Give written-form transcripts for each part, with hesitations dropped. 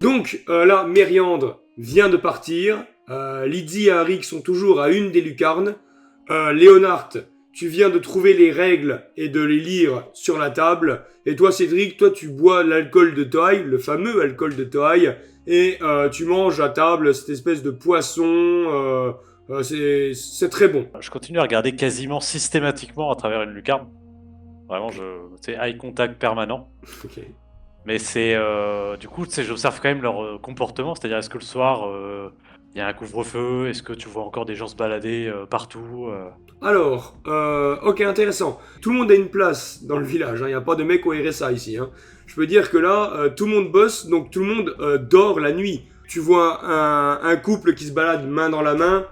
Donc, là, Mériandre vient de partir. Lydie et Arik sont toujours à une des lucarnes. Léonard, tu viens de trouver les règles et de les lire sur la table. Et toi, Cédric, toi, tu bois l'alcool de Toaille, le fameux alcool de Toaille, et tu manges à table cette espèce de poisson. C'est très bon. Je continue à regarder quasiment systématiquement à travers une lucarne. Vraiment, c'est eye contact permanent. Ok. Mais c'est du coup, tu sais, j'observe quand même leur comportement. C'est-à-dire, est-ce que le soir, il y a un couvre-feu? Est-ce que tu vois encore des gens se balader partout Alors, ok, intéressant. Tout le monde a une place dans le village. Il n'y a pas de mec au RSA ici. Je peux dire que là, tout le monde bosse, donc tout le monde dort la nuit. Tu vois un couple qui se balade main dans la main,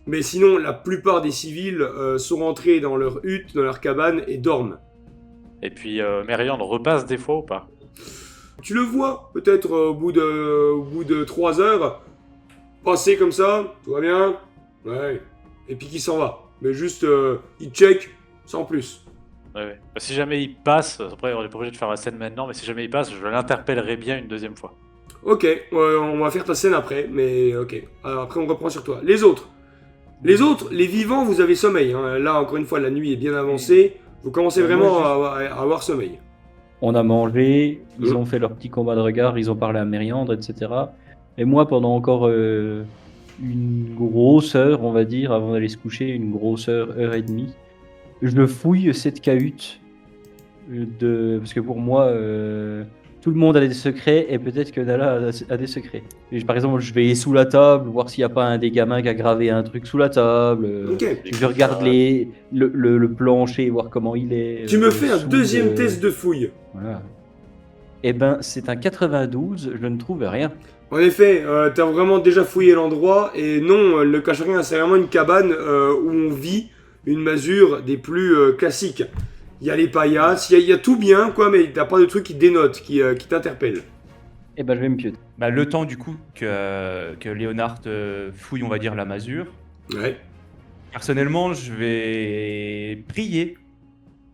mais sinon, la plupart des civils sont rentrés dans leur hutte, dans leur cabane et dorment. Et puis, Mériandre repasse des fois ou pas? Tu le vois, peut-être au bout de 3 heures, passer comme ça, tout va bien, ouais, et puis qui s'en va. Mais juste, il check, sans plus. Ouais. Bah, si jamais il passe, après on est pas obligé de faire la scène maintenant, mais si jamais il passe, je l'interpellerai bien une deuxième fois. Ok, on va faire ta scène après, mais ok. Alors après, on reprend sur toi. Les autres, les vivants, vous avez sommeil. Là, encore une fois, la nuit est bien avancée. Vous commencez vraiment à avoir sommeil. On a mangé, ils ont fait leur petit combat de regard, ils ont parlé à Mériandre, etc. Et moi, pendant encore une grosse heure, on va dire, avant d'aller se coucher, une grosse heure et demie, je fouille cette cahute. Parce que pour moi, tout le monde a des secrets et peut-être que Nala a des secrets. Et, par exemple, je vais sous la table, voir s'il n'y a pas un des gamins qui a gravé un truc sous la table. Ok. Je regarde le plancher, voir comment il est. Tu me fais un deuxième test de fouille. Voilà. Eh ben, c'est un 92, je ne trouve rien. En effet, t'as vraiment déjà fouillé l'endroit, et non, le cache-rien, c'est vraiment une cabane où on vit, une masure des plus classiques. Il y a les paillasses, il y a tout bien, quoi, mais t'as pas de truc qui dénote, qui t'interpelle. Eh ben, je vais me pioter. Bah, le temps du coup que Léonard fouille, on va dire, la masure. Ouais. Personnellement, je vais prier.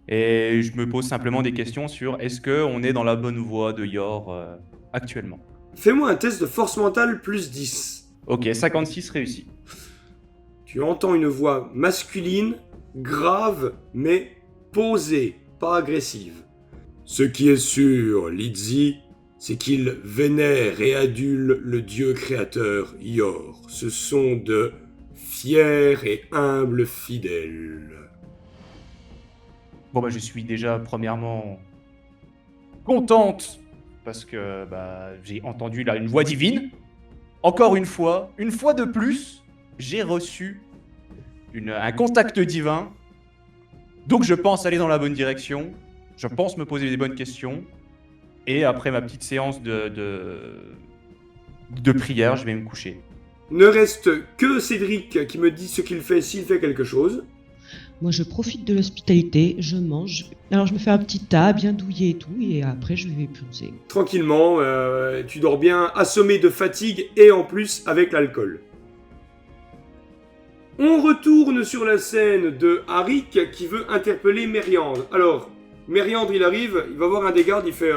Et je me pose simplement des questions sur est-ce qu'on est dans la bonne voie de Yor actuellement. Fais-moi un test de force mentale plus 10. Ok, 56 réussi. Tu entends une voix masculine, grave, mais posée, pas agressive. Ce qui est sûr, Lydie, c'est qu'il vénère et adule le dieu créateur Yor. Ce sont de fiers et humbles fidèles. Bon bah je suis déjà premièrement contente parce que j'ai entendu là une voix divine. Encore une fois de plus, j'ai reçu un contact divin. Donc je pense aller dans la bonne direction. Je pense me poser des bonnes questions. Et après ma petite séance de prière, je vais me coucher. Ne reste que Cédric qui me dit ce qu'il fait s'il fait quelque chose. Moi, je profite de l'hospitalité, je mange. Alors, je me fais un petit tas bien douillé et tout, et après, je vais pioncer. Tranquillement, tu dors bien, assommé de fatigue et en plus avec l'alcool. On retourne sur la scène de Arik qui veut interpeller Mériandre. Alors, Mériandre, il arrive, il va voir un des gardes, il fait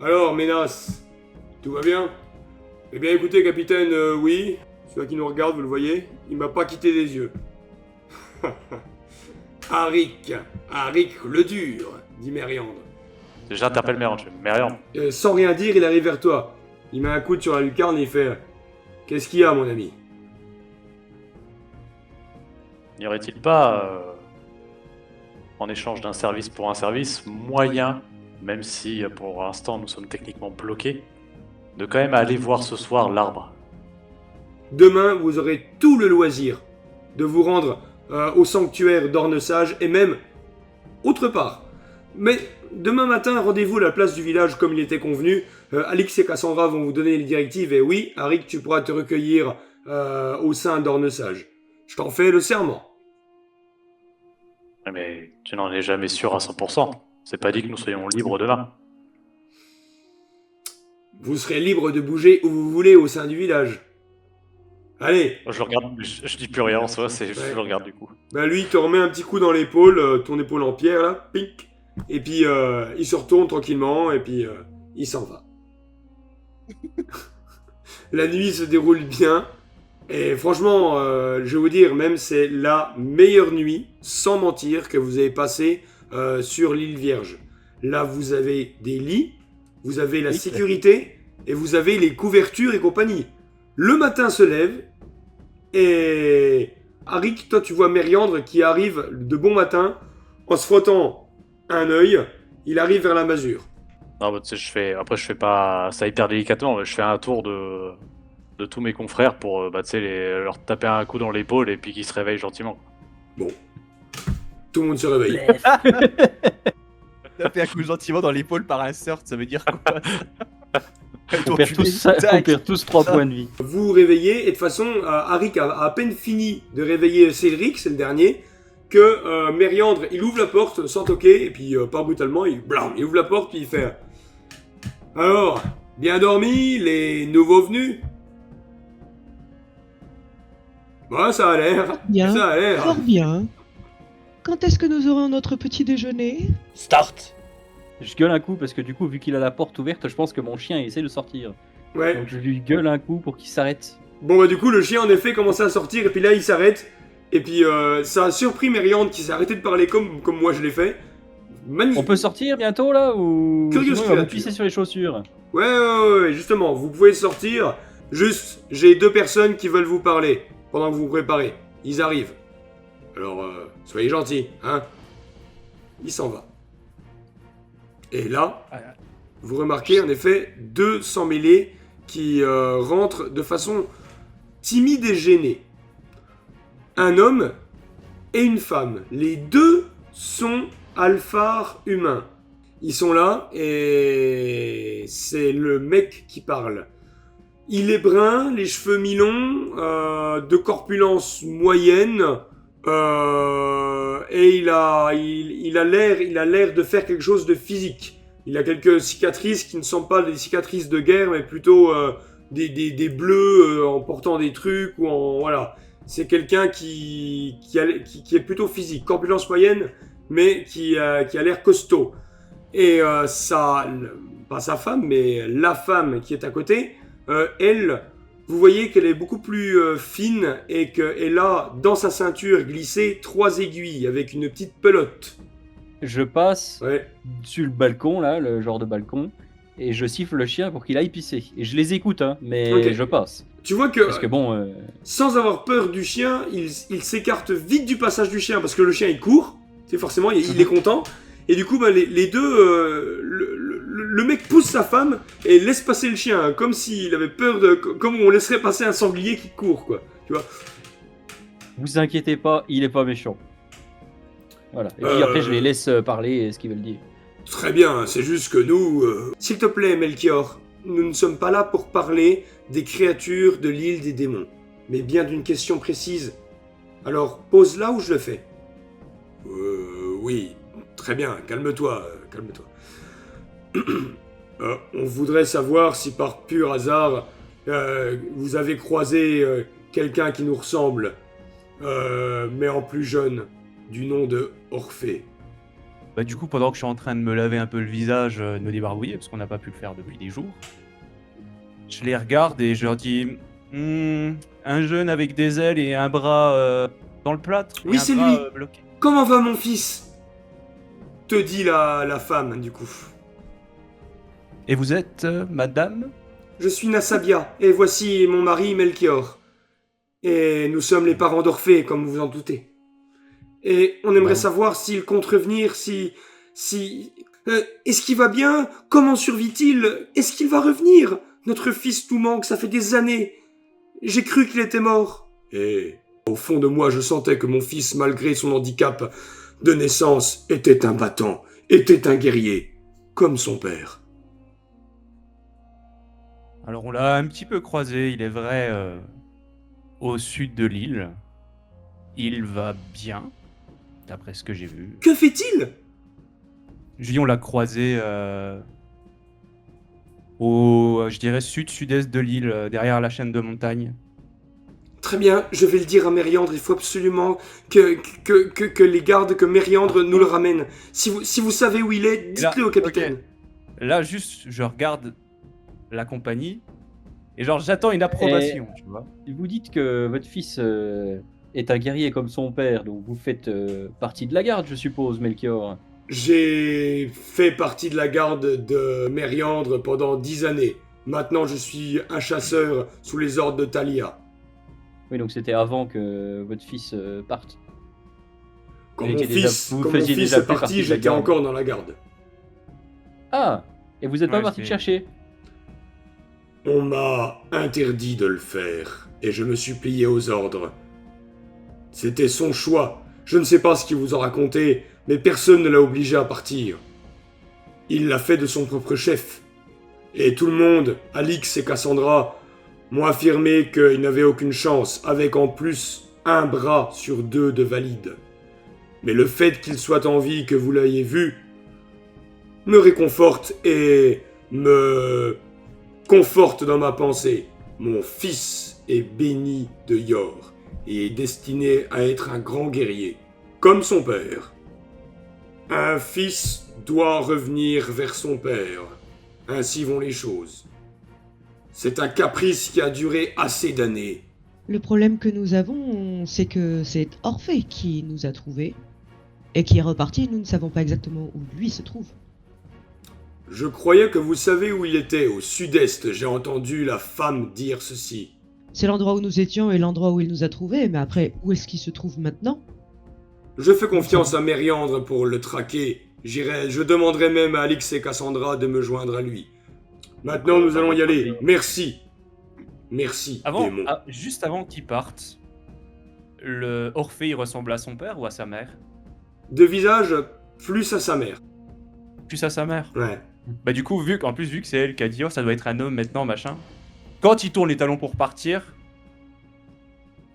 Alors, Ménas, tout va bien? Eh bien, écoutez, capitaine, oui. Celui qui nous regarde, vous le voyez, il m'a pas quitté des yeux. Arik le dur, dit Mériandre. J'interpelle Mériandre. Mériandre. Sans rien dire, il arrive vers toi. Il met un coude sur la lucarne et il fait Qu'est-ce qu'il y a, mon ami? N'y aurait-il pas, en échange d'un service pour un service, moyen, même si pour l'instant nous sommes techniquement bloqués, de quand même aller voir ce soir l'arbre? Demain, vous aurez tout le loisir de vous rendre au sanctuaire d'Ornesage et même autre part. Mais demain matin, rendez-vous à la place du village comme il était convenu. Alix et Cassandra vont vous donner les directives et oui, Arik, tu pourras te recueillir au sein d'Ornesage. Je t'en fais le serment. Mais tu n'en es jamais sûr à 100%. C'est pas dit que nous soyons libres demain. Vous serez libre de bouger où vous voulez au sein du village. Allez. Je le regarde, je dis plus rien en soi, je le regarde du coup. Bah lui, il te remet un petit coup dans l'épaule, ton épaule en pierre là, pink. Et puis il se retourne tranquillement et puis il s'en va. La nuit se déroule bien. Et franchement, je vais vous dire, même c'est la meilleure nuit, sans mentir, que vous avez passée sur l'île Vierge. Là, vous avez des lits, vous avez la sécurité, et vous avez les couvertures et compagnie. Le matin se lève, et Arik, toi tu vois Mériandre qui arrive de bon matin, en se frottant un œil, il arrive vers la masure. Non, bah, tu sais, après, je fais pas ça hyper délicatement, mais je fais un tour de tous mes confrères pour bah, tu sais, leur taper un coup dans l'épaule et puis qu'ils se réveillent gentiment. Bon. Tout le monde se réveille. Taper un coup gentiment dans l'épaule par un sort, ça veut dire quoi? On perd tous 3 points de vie. Vous vous réveillez, et de toute façon, Arik a à peine fini de réveiller Cédric, c'est le dernier, que Mériandre, il ouvre la porte sans toquer, et puis pas brutalement, il ouvre la porte, puis il fait « Alors, bien dormi, les nouveaux venus ?» Bah, ça a l'air. Bien. Ça a l'air. Fort bien. Quand est-ce que nous aurons notre petit déjeuner? Start. Je gueule un coup parce que du coup, vu qu'il a la porte ouverte, je pense que mon chien essaie de sortir. Ouais. Donc je lui gueule un coup pour qu'il s'arrête. Bon, bah, du coup, le chien, en effet, commence à sortir, et puis là, il s'arrête. Et puis, ça a surpris Mériandre qui s'est arrêté de parler comme moi je l'ai fait. Magnifique. On peut sortir bientôt là ou Curieuse sinon, il va me créature. pisser sur les chaussures. Ouais, justement, vous pouvez sortir. Juste, j'ai 2 personnes qui veulent vous parler pendant que vous vous préparez. Ils arrivent. Alors, soyez gentils, hein. Il s'en va. Et là, vous remarquez en effet 2 sans-mêlés qui rentrent de façon timide et gênée. Un homme et une femme. Les 2 sont alphars humains. Ils sont là et c'est le mec qui parle. Il est brun, les cheveux mi-longs, de corpulence moyenne, et il a l'air de faire quelque chose de physique. Il a quelques cicatrices qui ne sont pas des cicatrices de guerre, mais plutôt des bleus en portant des trucs ou en voilà. C'est quelqu'un qui est plutôt physique, corpulence moyenne, mais qui a l'air costaud. Et pas sa femme, mais la femme qui est à côté, elle, vous voyez qu'elle est beaucoup plus fine et qu'elle a dans sa ceinture glissé 3 aiguilles avec une petite pelote. Je passe Ouais. sur le balcon là, le genre de balcon, et je siffle le chien pour qu'il aille pisser. Et je les écoute, hein, mais Ok. je passe. Tu vois que, Parce que bon, sans avoir peur du chien, il s'écarte vite du passage du chien parce que le chien il court, c'est forcément il est content. Et du coup, bah, les deux, le mec pousse sa femme et laisse passer le chien, hein, comme s'il avait peur comme on laisserait passer un sanglier qui court, quoi. Tu vois. vous inquiétez pas, il est pas méchant. Voilà. Et puis après, je les laisse parler ce qu'ils veulent dire. Très bien, c'est juste que nous... S'il te plaît, Melchior, nous ne sommes pas là pour parler des créatures de l'île des démons, mais bien d'une question précise. Alors, pose-la ou je le fais? Oui, très bien, calme-toi, calme-toi. On voudrait savoir si par pur hasard, vous avez croisé quelqu'un qui nous ressemble, mais en plus jeune, du nom de Orphée. Bah du coup, pendant que je suis en train de me laver un peu le visage, de me débarbouiller, parce qu'on n'a pas pu le faire depuis des jours, je les regarde et je leur dis un jeune avec des ailes et un bras dans le plâtre. Oui, et un c'est bras, lui. Bloqué. Comment va mon fils? Te dit la femme, du coup. Et vous êtes madame? Je suis Nassabia, et voici mon mari Melchior. Et nous sommes les parents d'Orphée, comme vous en doutez. Et on aimerait savoir s'il compte revenir, est-ce qu'il va bien? Comment survit-il? Est-ce qu'il va revenir? Notre fils nous manque, ça fait des années. J'ai cru qu'il était mort. Et au fond de moi, je sentais que mon fils, malgré son handicap de naissance, était un battant, était un guerrier, comme son père. Alors on l'a un petit peu croisé, il est vrai, au sud de l'île. Il va bien, d'après ce que j'ai vu. Que fait-il? Je dis on l'a croisé au, je dirais, sud-sud-est de l'île, derrière la chaîne de montagne. Très bien, je vais le dire à Mériandre, il faut absolument que les gardes, que Mériandre nous le ramène. Si vous savez où il est, dites-le au capitaine. Ok. Là, juste, je regarde la compagnie. Et genre, j'attends une approbation, tu vois. Vous dites que votre fils est un guerrier comme son père, donc vous faites partie de la garde, je suppose, Melchior. J'ai fait partie de la garde de Mériandre pendant 10 années. Maintenant, je suis un chasseur sous les ordres de Thalia. Oui, donc c'était avant que votre fils parte. Quand Vous mon étiez déjà- fils, vous quand mon faisiez fils déjà est plus partie parti, de la j'étais garde. encore dans la garde. Ah, et vous n'êtes pas Ouais, parti le c'est- chercher. On m'a interdit de le faire, et je me suis plié aux ordres. C'était son choix. Je ne sais pas ce qu'il vous a raconté, mais personne ne l'a obligé à partir. Il l'a fait de son propre chef. Et tout le monde, Alix et Cassandra, m'ont affirmé qu'il n'avait aucune chance, avec en plus un bras sur 2 de valide. Mais le fait qu'il soit en vie, que vous l'ayez vu, me réconforte et me conforte dans ma pensée. Mon fils est béni de Yor et est destiné à être un grand guerrier, comme son père. Un fils doit revenir vers son père. Ainsi vont les choses. C'est un caprice qui a duré assez d'années. Le problème que nous avons, c'est que c'est Orphée qui nous a trouvés et qui est reparti. Nous ne savons pas exactement où lui se trouve. Je croyais que vous savez où il était, au sud-est. J'ai entendu la femme dire ceci. C'est l'endroit où nous étions et l'endroit où il nous a trouvés, mais après, où est-ce qu'il se trouve maintenant? Je fais confiance à Mériandre pour le traquer. Je demanderai même à Alix et Cassandra de me joindre à lui. Maintenant, nous allons y aller. Merci. Merci, démon. Juste avant qu'ils partent, le Orphée, il ressemble à son père ou à sa mère? De visage, plus à sa mère. Plus à sa mère. Ouais. Bah du coup, vu que c'est elle qui a dit oh ça doit être un homme maintenant, machin. Quand il tourne les talons pour partir,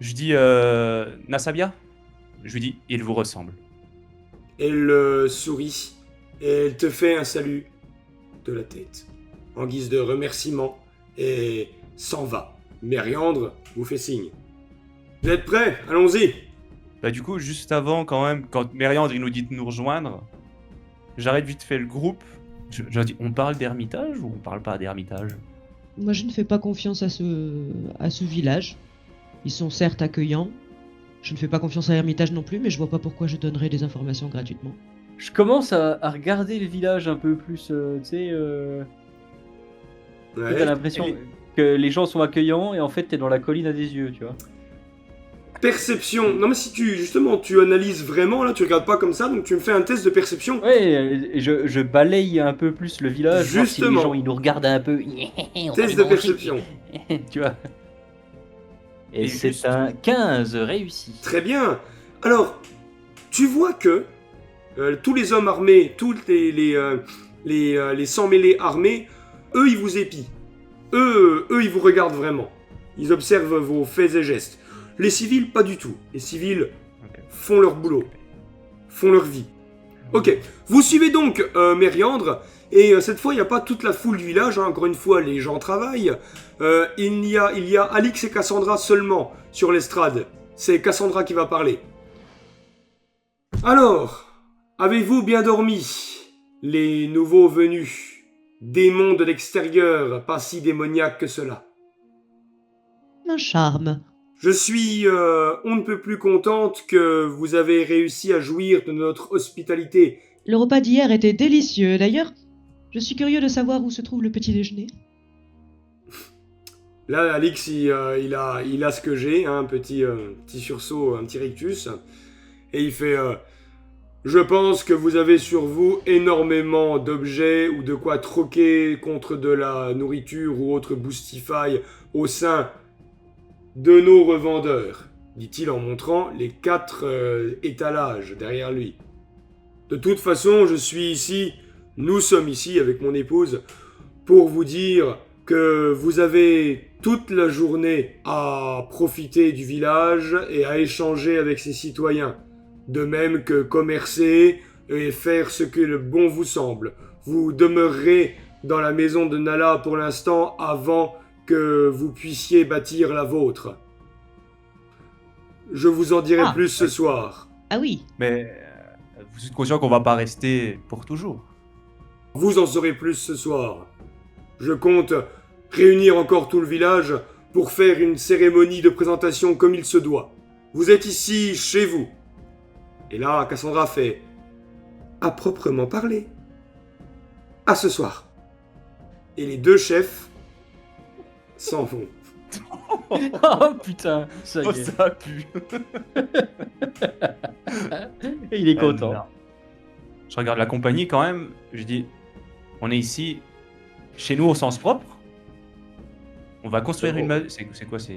je dis Nasabia. Je lui dis il vous ressemble. Elle sourit et elle te fait un salut de la tête, en guise de remerciement, et s'en va. Mériandre vous fait signe. Vous êtes prêts? Allons-y. Bah du coup, juste avant quand même, quand Mériandre il nous dit de nous rejoindre, j'arrête vite fait le groupe. Je dis on parle d'Ermitage ou on parle pas d'Ermitage? Moi, je ne fais pas confiance à ce village. Ils sont certes accueillants. Je ne fais pas confiance à Hermitage non plus, mais je vois pas pourquoi je donnerais des informations gratuitement. Je commence à regarder le village un peu plus, tu sais, Ouais. t'as l'impression que les gens sont accueillants et en fait t'es dans la colline à des yeux, tu vois. Perception. Non mais si tu analyses vraiment, là, tu regardes pas comme ça, donc tu me fais un test de perception. Ouais, et je balaye un peu plus le village, voir si les Justement. gens ils nous regardent un peu. Test de perception. Tu vois. Et Et c'est juste- un 15 réussi. Très bien. Alors, tu vois que tous les hommes armés, tous les sans mêlés armés, eux, ils vous épient. Eux, ils vous regardent vraiment. Ils observent vos faits et gestes. Les civils, pas du tout. Les civils Ok. font leur boulot, font leur vie. Ok, vous suivez donc Mériandre, et cette fois, il n'y a pas toute la foule du village, hein. Encore une fois, les gens travaillent. Il y a Alix et Cassandra seulement sur l'estrade. C'est Cassandra qui va parler. Alors, avez-vous bien dormi, les nouveaux venus? Démons de l'extérieur, pas si démoniaques que cela. Un charme. Je suis on ne peut plus contente que vous avez réussi à jouir de notre hospitalité. Le repas d'hier était délicieux. D'ailleurs, je suis curieux de savoir où se trouve le petit déjeuner. Là, Alix, il a ce que j'ai, hein, un petit sursaut, un petit rictus. Et il fait je pense que vous avez sur vous énormément d'objets ou de quoi troquer contre de la nourriture ou autre boostify au sein de nos revendeurs, dit-il en montrant les 4 étalages derrière lui. De toute façon, nous sommes ici avec mon épouse pour vous dire que vous avez toute la journée à profiter du village et à échanger avec ses citoyens, de même que commercer et faire ce que le bon vous semble. Vous demeurerez dans la maison de Nala pour l'instant avant que vous puissiez bâtir la vôtre. Je vous en dirai plus ce soir. Ah oui, Mais vous êtes conscient qu'on va pas rester pour toujours? Vous en saurez plus ce soir. Je compte réunir encore tout le village pour faire une cérémonie de présentation comme il se doit. Vous êtes ici, chez vous. Et là, Cassandra fait « À proprement parler. À ce soir. » Et les deux chefs s'en vont. Oh putain, ça y Oh, est. ça pue. Et il est content. Non. Je regarde la compagnie quand même. Je dis, on est ici, chez nous au sens propre. On va construire une maison. C'est quoi c'est...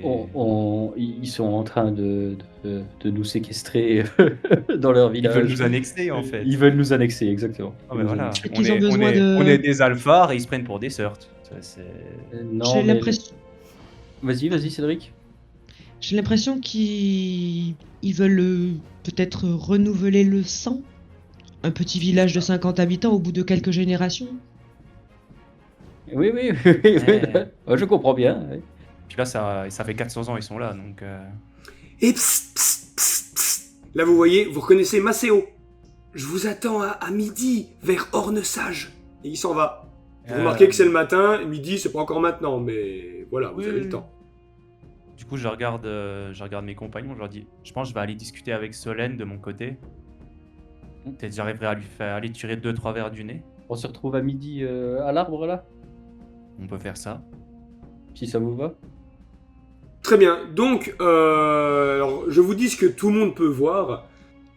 Ils sont en train de nous séquestrer dans leur Ils village. veulent nous annexer en fait. Ils veulent nous annexer, exactement. Ah, mais voilà. Peut-être qu'ils ont besoin on de- est des alphars et ils se prennent pour des sorts. Ça, c'est... Non, J'ai mais- l'impression... Vas-y, Cédric. J'ai l'impression qu'ils veulent peut-être renouveler le sang. Un petit village de 50 habitants au bout de quelques générations. Oui. Je comprends bien. Ouais. Puis là, ça fait 400 ans ils sont là, donc... Et psst, psst, psst, psst. Là, vous voyez, vous reconnaissez Maceo. Je vous attends à midi, vers Ornesage. Et il s'en va. Vous remarquez que c'est le matin, midi, c'est pas encore maintenant, mais voilà, vous Oui, avez oui. le temps. Du coup, je regarde mes compagnons, je leur dis, je pense que je vais aller discuter avec Solène de mon côté. Peut-être j'arriverai à lui faire aller tirer 2-3 verres du nez. On se retrouve à midi à l'arbre là, On peut faire ça. si ça vous va. Très bien, donc, alors, je vous dis ce que tout le monde peut voir.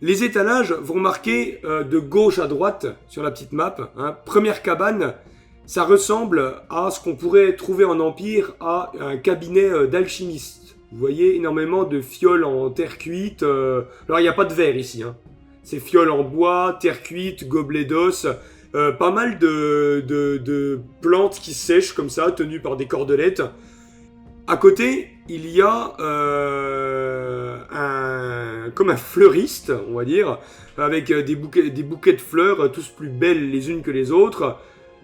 Les étalages, vous remarquez de gauche à droite sur la petite map, hein, première cabane, ça ressemble à ce qu'on pourrait trouver en Empire à un cabinet d'alchimiste. Vous voyez énormément de fioles en terre cuite. Alors il n'y a pas de verre ici, hein. C'est fioles en bois, terre cuite, gobelets d'os, pas mal de plantes qui sèchent comme ça, tenues par des cordelettes. À côté, il y a comme un fleuriste, on va dire, avec des bouquets de fleurs, tous plus belles les unes que les autres.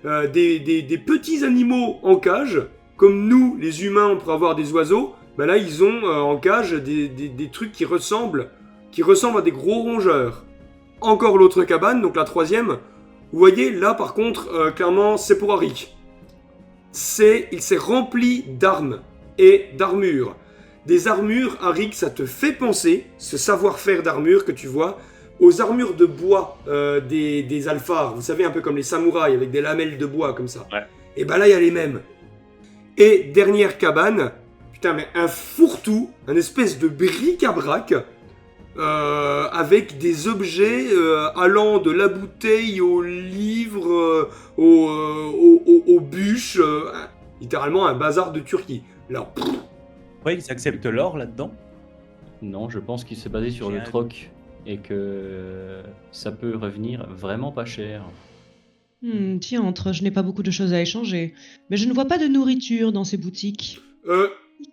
Des petits animaux en cage, comme nous, les humains, on pourrait avoir des oiseaux. Ben là, ils ont en cage des trucs qui ressemblent à des gros rongeurs. Encore l'autre cabane, donc la troisième. Vous voyez, là, par contre, clairement, c'est pour Arik. Il s'est rempli d'armes et d'armures. Des armures, Arik, ça te fait penser, ce savoir-faire d'armure que tu vois, aux armures de bois des alphars. Vous savez, un peu comme les samouraïs, avec des lamelles de bois comme ça. Ouais. Et ben là, il y a les mêmes. Et dernière cabane, putain, mais un fourre-tout, un espèce de bric-à-brac, avec des objets allant de la bouteille au livre, aux bûches, littéralement un bazar de Turquie. Là, Ouais, ils acceptent l'or là-dedans. Non, je pense qu'il s'est basé sur le J'ai un- troc et que ça peut revenir vraiment pas cher. Tiens, je n'ai pas beaucoup de choses à échanger. Mais je ne vois pas de nourriture dans ces boutiques. Je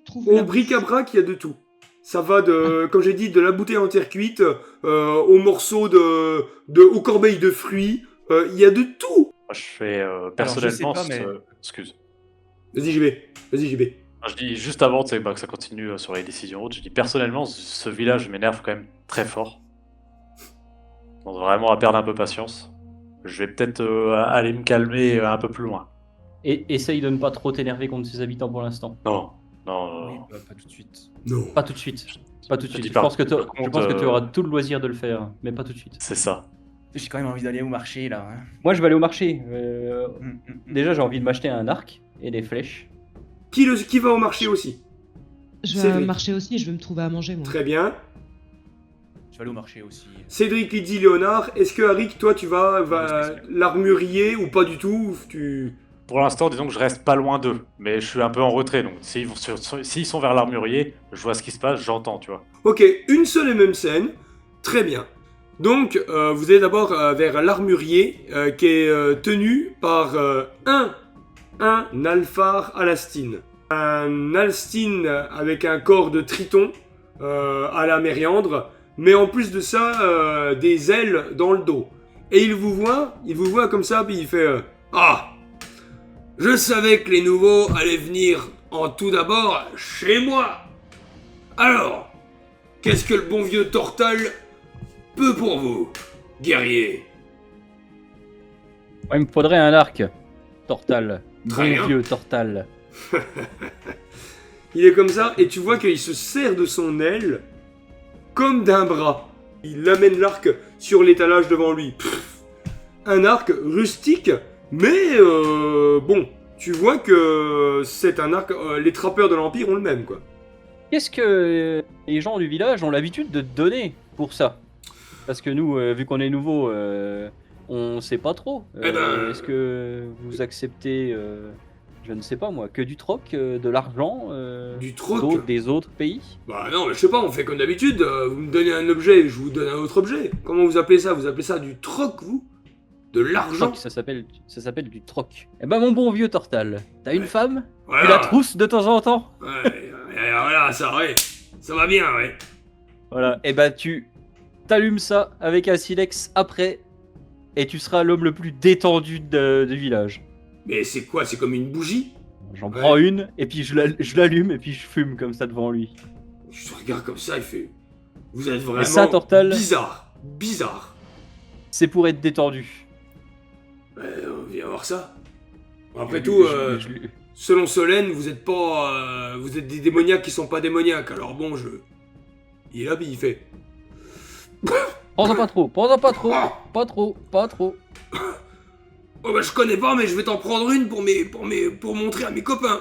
trouve au la bric-à-brac, il y a de tout. Ça va de, comme j'ai dit, de la bouteille en terre cuite aux morceaux aux corbeilles de fruits. Il y a de tout. Moi, je fais personnellement. je sais pas, mais- Excuse. Vas-y, j'y vais. Je dis juste avant que ça continue sur les décisions autres, je dis personnellement, ce village m'énerve quand même très fort. Donc vraiment à perdre un peu patience. Je vais peut-être aller me calmer un peu plus loin. Et essaye de ne pas trop t'énerver contre ses habitants pour l'instant. Non. Oui, pas tout de suite. Non. Pas tout de suite. Pas tout de Je suite. dis Je pas- pense que par contre, tu auras tout le loisir de le faire, mais pas tout de suite. C'est ça. J'ai quand même envie d'aller au marché là. Hein. Moi, je vais aller au marché. Déjà, Déjà, j'ai envie de m'acheter un arc et des flèches. Qui va au marché aussi? Je vais Cédric. marcher aussi et je vais me trouver à manger, moi. Très bien. je vais aller au marché aussi. Cédric, Lydie, Léonard, est-ce que Arik, toi, tu vas spécial. l'armurier ou pas du tout? Pour l'instant, disons que je reste pas loin d'eux, mais je suis un peu en retrait, donc s'ils sont vers l'armurier, je vois ce qui se passe, j'entends, tu vois. Ok, une seule et même scène. Très bien. Donc, vous allez d'abord vers l'armurier qui est tenu par un alphar alastine. Un alstine avec un corps de triton à la mériandre, mais en plus de ça, des ailes dans le dos. Et il vous voit comme ça, puis il fait Ah! Je savais que les nouveaux allaient venir en tout d'abord chez moi. Alors, qu'est-ce que le bon vieux Tortal peut pour vous, guerrier? Ouais, il me faudrait un arc. Tortal. Très bien. Bon vieux Tortal. Il est comme ça, et tu vois qu'il se sert de son aile comme d'un bras. Il amène l'arc sur l'étalage devant lui. Pff, un arc rustique, mais bon, tu vois que c'est un arc... les trappeurs de l'Empire ont le même, quoi. Qu'est-ce que les gens du village ont l'habitude de te donner pour ça? Parce que nous, vu qu'on est nouveau, on sait pas trop. Eh ben, Est-ce que vous acceptez, je ne sais pas moi, que du troc, de l'argent Du troc? des autres pays? Bah non, mais je sais pas, on fait comme d'habitude. Vous me donnez un objet, je vous donne un autre objet. Comment vous appelez ça? Vous appelez ça du troc, vous? De l'argent? Troc, ça s'appelle du troc. Eh ben mon bon vieux Tortal, t'as une femme? Tu la Voilà. trousses de temps en temps? Ouais, voilà, ça, ouais. Ça va bien, ouais. Voilà. Eh ben tu t'allumes ça avec un silex après, et tu seras l'homme le plus détendu du village. Mais c'est quoi? C'est comme une bougie? J'en Ouais. prends une, et puis je l'allume, et puis je fume comme ça devant lui. Je te regarde comme ça, il fait... Vous êtes vraiment ça, Tortal- bizarre. Bizarre. C'est pour être détendu. Ouais, on vient voir ça. Après Je- tout, je lui- selon Solène, vous êtes pas... vous êtes des démoniaques qui sont pas démoniaques. Alors bon, il est là, puis il fait... Prends-en pas trop, Ah, pas trop. oh bah je connais pas, mais je vais t'en prendre une pour montrer à mes copains.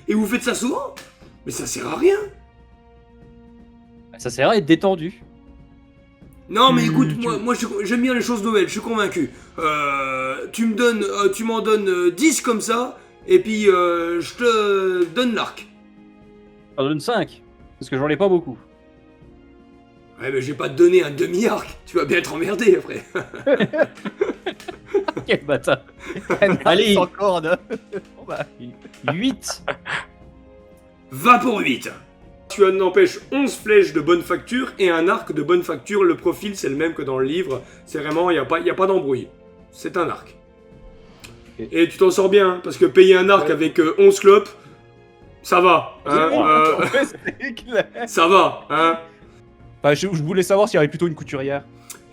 Et vous faites ça souvent? Mais ça sert à rien. Ça sert à être détendu. Non mais écoute, moi j'aime bien les choses nouvelles, je suis convaincu. Tu m'en donnes 10 comme ça, et puis je te donne l'arc. J'en donne 5, parce que j'en ai pas beaucoup. Ouais mais je vais pas te donner un demi-arc, tu vas bien être emmerdé après. Quel bâtard. Allez, Allez. sans corde. Bon, bah, 8. Va pour 8. Tu as n'empêche 11 flèches de bonne facture et un arc de bonne facture. Le profil c'est le même que dans le livre, c'est vraiment, y a pas d'embrouille. C'est un arc. Ok. Et tu t'en sors bien, hein, parce que payer un arc avec 11 clopes, ça va. Hein, ouais, c'est clair. ça va, hein. Enfin, je voulais savoir s'il y avait plutôt une couturière.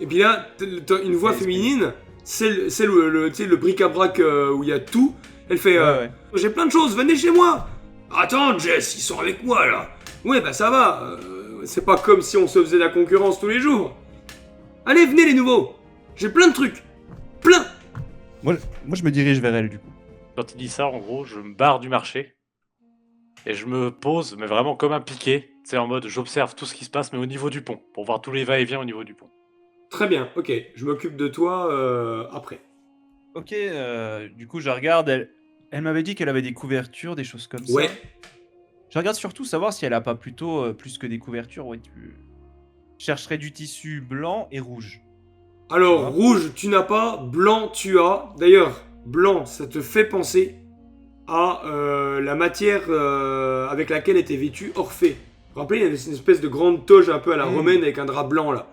Et puis là, t'as une voix Ouais, féminine, c'est tu sais, le bric-à-brac où il y a tout. Elle fait Ouais. j'ai plein de choses, venez chez moi. Attends, Jess, ils sont avec moi là. Ouais, bah ça va. C'est pas comme si on se faisait de la concurrence tous les jours. Allez, venez les nouveaux. J'ai plein de trucs. Plein. Moi, je me dirige vers elle, du coup. Quand il dit ça, en gros, je me barre du marché et je me pose, mais vraiment comme un piquet. C'est en mode, j'observe tout ce qui se passe, mais au niveau du pont, pour voir tous les va-et-vient au niveau du pont. Très bien, ok. Je m'occupe de toi après. Ok, du coup, je regarde. Elle m'avait dit qu'elle avait des couvertures, des choses comme Ouais. ça. Je regarde surtout savoir si elle a pas plutôt plus que des couvertures. Ouais, je chercherais du tissu blanc et rouge. Alors, Ah. rouge, tu n'as pas. Blanc, tu as. D'ailleurs, blanc, ça te fait penser à la matière avec laquelle était vêtu Orphée. Vous vous rappelez, il y avait une espèce de grande toge un peu à la romaine avec un drap blanc là.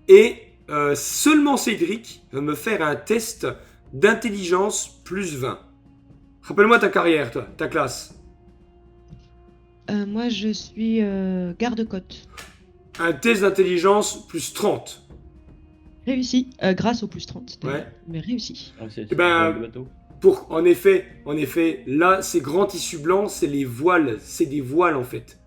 Et seulement Cédric va me faire un test d'intelligence plus 20. Rappelle-moi ta carrière, toi, ta classe. Moi, je suis garde-côte. Un test d'intelligence plus 30. Réussi, grâce au plus 30, d'ailleurs, Ouais. mais réussi. Eh ben, le bateau. En effet, là, ces grands tissus blancs, c'est les voiles. C'est des voiles, en fait.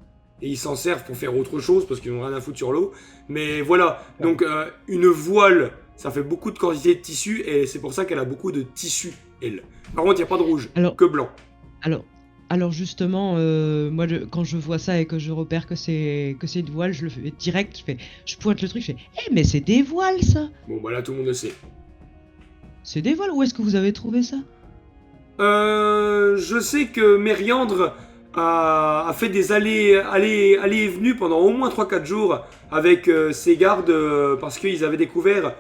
Et ils s'en servent pour faire autre chose, parce qu'ils n'ont rien à foutre sur l'eau. Mais voilà, donc une voile, ça fait beaucoup de quantité de tissu, et c'est pour ça qu'elle a beaucoup de tissu, elle. Par contre, il n'y a pas de rouge, Alors- que blanc. Alors justement, moi, quand je vois ça et que je repère que c'est une voile, je le fais direct, je pointe le truc, je fais « Eh, mais c'est des voiles, ça !» Bon, bah là, tout le monde le sait. C'est des voiles, où est-ce que vous avez trouvé ça? Je sais que Mériandre a fait des allées et venues pendant au moins 3-4 jours avec ses gardes parce qu'ils avaient découvert,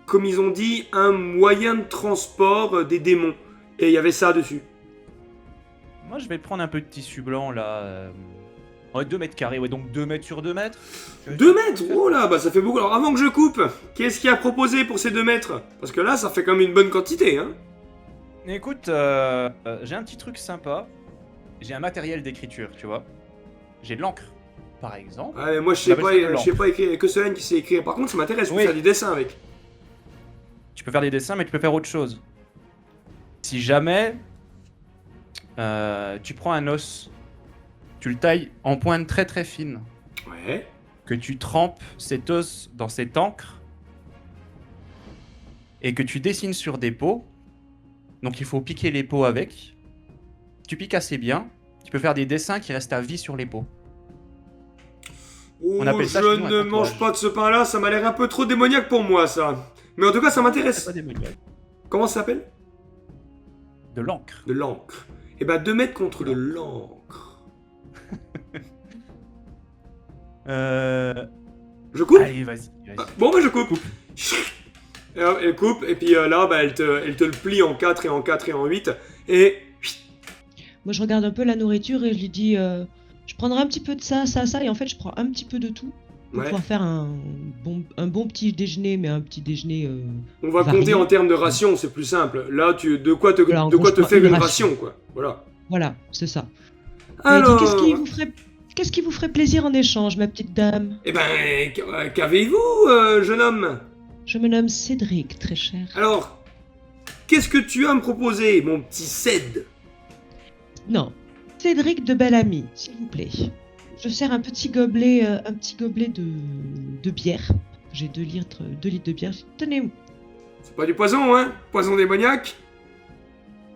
comme ils ont dit, un moyen de transport des démons. Et il y avait ça dessus. Moi, je vais prendre un peu de tissu blanc là. Ouais, 2 mètres carrés, ouais, donc 2 mètres sur 2 mètres. 2 mètres? Oh là, bah ça fait beaucoup. Alors avant que je coupe, qu'est-ce qu'il a proposé pour ces 2 mètres? Parce que là, ça fait quand même une bonne quantité, hein. Écoute, j'ai un petit truc sympa. J'ai un matériel d'écriture, tu vois. J'ai de l'encre, par exemple. Ouais, mais moi, je On sais appelle pas, ça de je l'encre. sais pas écrire, que Solène qui sait écrire. Par contre, ça m'intéresse, je peux Oui. faire des dessins avec. Tu peux faire des dessins, mais tu peux faire autre chose. Si jamais Tu prends un os, tu le tailles en pointe très très fine, Ouais. que tu trempes cet os dans cette encre et que tu dessines sur des pots. Donc il faut piquer les pots avec. Tu piques assez bien. Tu peux faire des dessins qui restent à vie sur les pots. Oh, On appelle ça je chez nous un ne tatouage. mange pas de ce pain-là, ça m'a l'air un peu trop démoniaque pour moi, ça. Mais en tout cas, ça C'est m'intéresse. pas démoniaque. Comment ça s'appelle? De l'encre. De l'encre. Eh ben, 2 mètres contre de l'encre. Je coupe? Allez, vas-y. Ah, bon, bah, je coupe. Et hop, elle coupe, et puis là, bah, elle te le plie en 4 et en 4 et en 8. Et Moi, je regarde un peu la nourriture et je lui dis je prendrai un petit peu de ça, ça, ça, et en fait, je prends un petit peu de tout pour ouais. pouvoir faire un bon petit déjeuner, mais un petit déjeuner. On va varié. compter en termes de ration, c'est plus simple. Là, de quoi te, Voilà, en de quoi gros, te je prends faire une une ration. ration, quoi. Voilà. Voilà, c'est ça. Alors, Et il dit, qu'est-ce qui vous ferait plaisir en échange, ma petite dame? eh ben, qu'avez-vous, jeune homme? Je me nomme Cédric, très cher. Alors, qu'est-ce que tu as à me proposer, mon petit Ced? Non, Cédric de Bellamy, s'il vous plaît. Je sers un petit gobelet de bière. J'ai 2 litres de bière. Tenez, C'est pas du poison, hein? Poison démoniaque?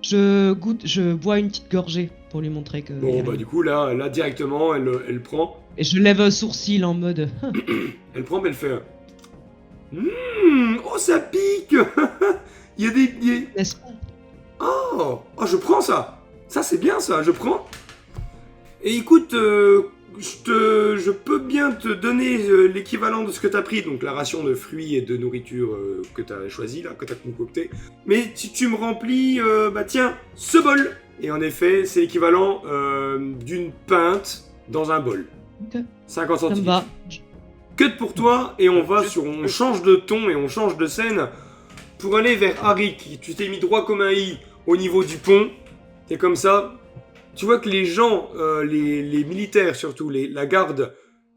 je bois une petite gorgée pour lui montrer que. Bon, bah, du coup, là directement, elle prend. Et je lève un sourcil en mode. Elle prend, mais elle fait. Oh, ça pique! Il y a des. N'est-ce pas? Oh, je prends ça. Ça, c'est bien, ça, je prends. Et écoute, je peux bien te donner l'équivalent de ce que t'as pris, donc la ration de fruits et de nourriture que t'as choisi, là, que t'as concocté. Mais si tu me remplis, bah tiens, ce bol. Et en effet, c'est l'équivalent d'une pinte dans un bol. Ok, 50 ça me centilitres. va. Que pour toi, et on change de ton et on change de scène pour aller vers Arik. Tu t'es mis droit comme un i au niveau du pont. T'es comme ça. Tu vois que les gens, les militaires surtout, la garde,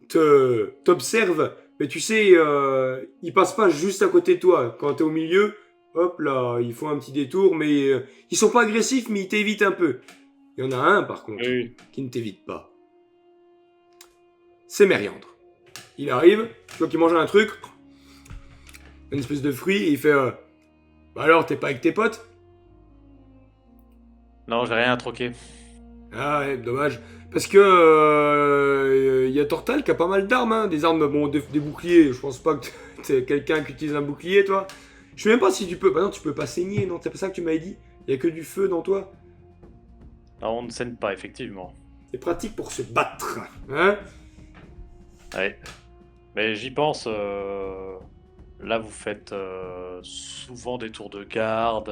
t'observent. Mais tu sais, ils passent pas juste à côté de toi. Quand t'es au milieu, hop là, ils font un petit détour. Mais ils sont pas agressifs, mais ils t'évitent un peu. Il y en a un par contre Oui. qui ne t'évite pas. C'est Mériandre. Il arrive, tu vois qu'il mange un truc, une espèce de fruit, et il fait bah alors, t'es pas avec tes potes? Non, j'ai rien à troquer. Ah ouais, dommage. Parce que y a Tortal qui a pas mal d'armes, hein. Des armes, bon, des boucliers. Je pense pas que t'es quelqu'un qui utilise un bouclier, toi. Je sais même pas si tu peux. Bah non, tu peux pas saigner, non? C'est pas ça que tu m'avais dit? Y a que du feu dans toi? Non, on ne saigne pas, effectivement. C'est pratique pour se battre, hein? Ouais. Mais j'y pense. Là, vous faites souvent des tours de garde.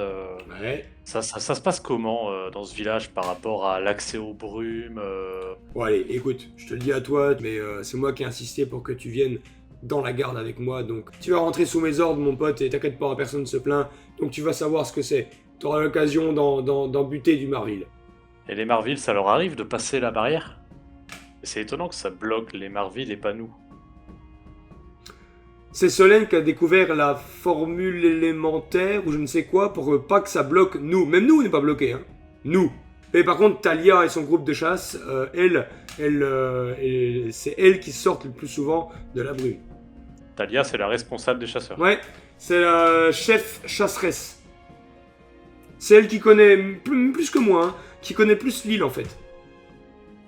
Ouais. Ça se passe comment dans ce village par rapport à l'accès aux brumes Bon allez, écoute, je te le dis à toi, mais c'est moi qui ai insisté pour que tu viennes dans la garde avec moi, donc tu vas rentrer sous mes ordres, mon pote, et t'inquiète pas, personne ne se plaint, donc tu vas savoir ce que c'est. T'auras l'occasion d'en buter du Marville. Et les Marvilles, ça leur arrive de passer la barrière? Et c'est étonnant que ça bloque les Marvilles et pas nous. C'est Solène qui a découvert la formule élémentaire, ou je ne sais quoi, pour pas que ça bloque nous. Même nous, on n'est pas bloqués, hein. Nous. Et par contre, Talia et son groupe de chasse, c'est elle qui sortent le plus souvent de la brume. Talia, c'est la responsable des chasseurs. Ouais, c'est la chef chasseresse. C'est elle qui connaît plus que moi, hein, qui connaît plus l'île en fait.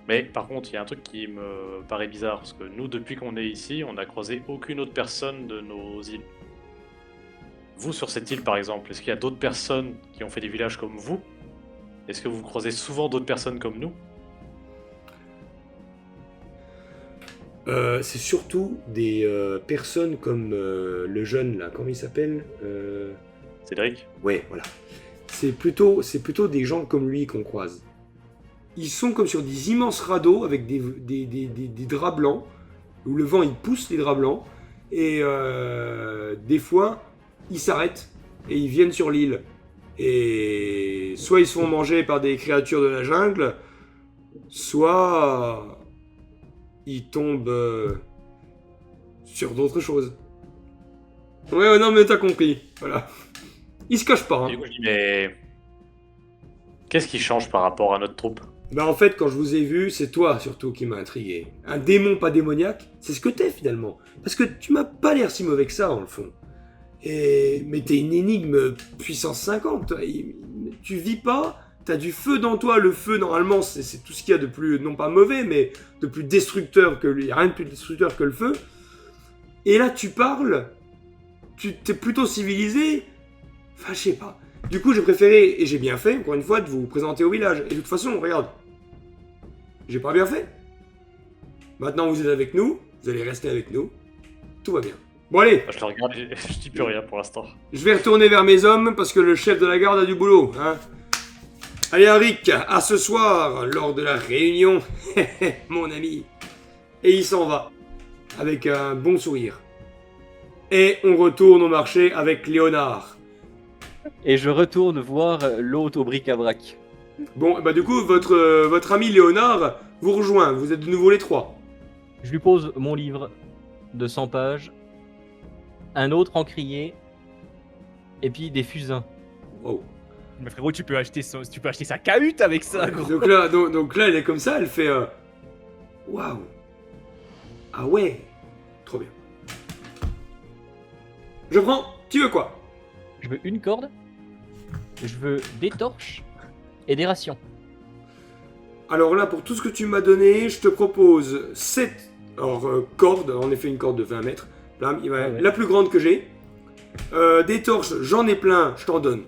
Mais par contre, il y a un truc qui me paraît bizarre, parce que nous, depuis qu'on est ici, on n'a croisé aucune autre personne de nos îles. Vous, sur cette île par exemple, est-ce qu'il y a d'autres personnes qui ont fait des villages comme vous? Est-ce que vous croisez souvent d'autres personnes comme nous? C'est surtout des personnes comme le jeune là, comment il s'appelle Cédric? Ouais, voilà. C'est plutôt des gens comme lui qu'on croise. Ils sont comme sur des immenses radeaux avec des draps blancs, où le vent il pousse les draps blancs, et des fois ils s'arrêtent et ils viennent sur l'île. Et soit ils se font manger par des créatures de la jungle, soit ils tombent sur d'autres choses. Ouais, non mais t'as compris, voilà. Ils se cachent pas, Et hein. du coup, je dis, mais Qu'est-ce qui change par rapport à notre troupe? Bah en fait, quand je vous ai vu, c'est toi surtout qui m'a intrigué. Un démon pas démoniaque, c'est ce que t'es finalement. Parce que tu m'as pas l'air si mauvais que ça, en le fond. Mais t'es une énigme puissance 50. Tu vis pas, t'as du feu dans toi. Le feu, normalement, c'est tout ce qu'il y a de plus, non pas mauvais, mais de plus destructeur que... Il y a rien de plus destructeur que le feu. Et là, tu parles, t'es plutôt civilisé. Enfin, je sais pas. Du coup, j'ai préféré, et j'ai bien fait, encore une fois, de vous présenter au village. Et de toute façon, regarde, j'ai pas bien fait. Maintenant, vous êtes avec nous, vous allez rester avec nous. Tout va bien. Bon, allez, Je le regarde, je dis plus rien pour l'instant. je vais retourner vers mes hommes parce que le chef de la garde a du boulot, hein. Allez, Henrik, à ce soir, lors de la réunion, mon ami. Et il s'en va, avec un bon sourire. Et on retourne au marché avec Léonard. Et je retourne voir l'hôte au bric-à-brac. Bon, bah du coup, votre ami Léonard vous rejoint, vous êtes de nouveau les trois. Je lui pose mon livre de 100 pages, un autre encrier, et puis des fusains. Wow. Mais frérot, tu peux acheter sa cahute avec ça, gros. Donc là, elle est comme ça, elle fait... Waouh. Ah ouais. Trop bien. Je prends. Tu veux quoi? Je veux une corde, je veux des torches et des rations. Alors là, pour tout ce que tu m'as donné, je te propose 7 cordes, en effet une corde de 20 mètres, Ouais. la plus grande que j'ai. Des torches, j'en ai plein, je t'en donne.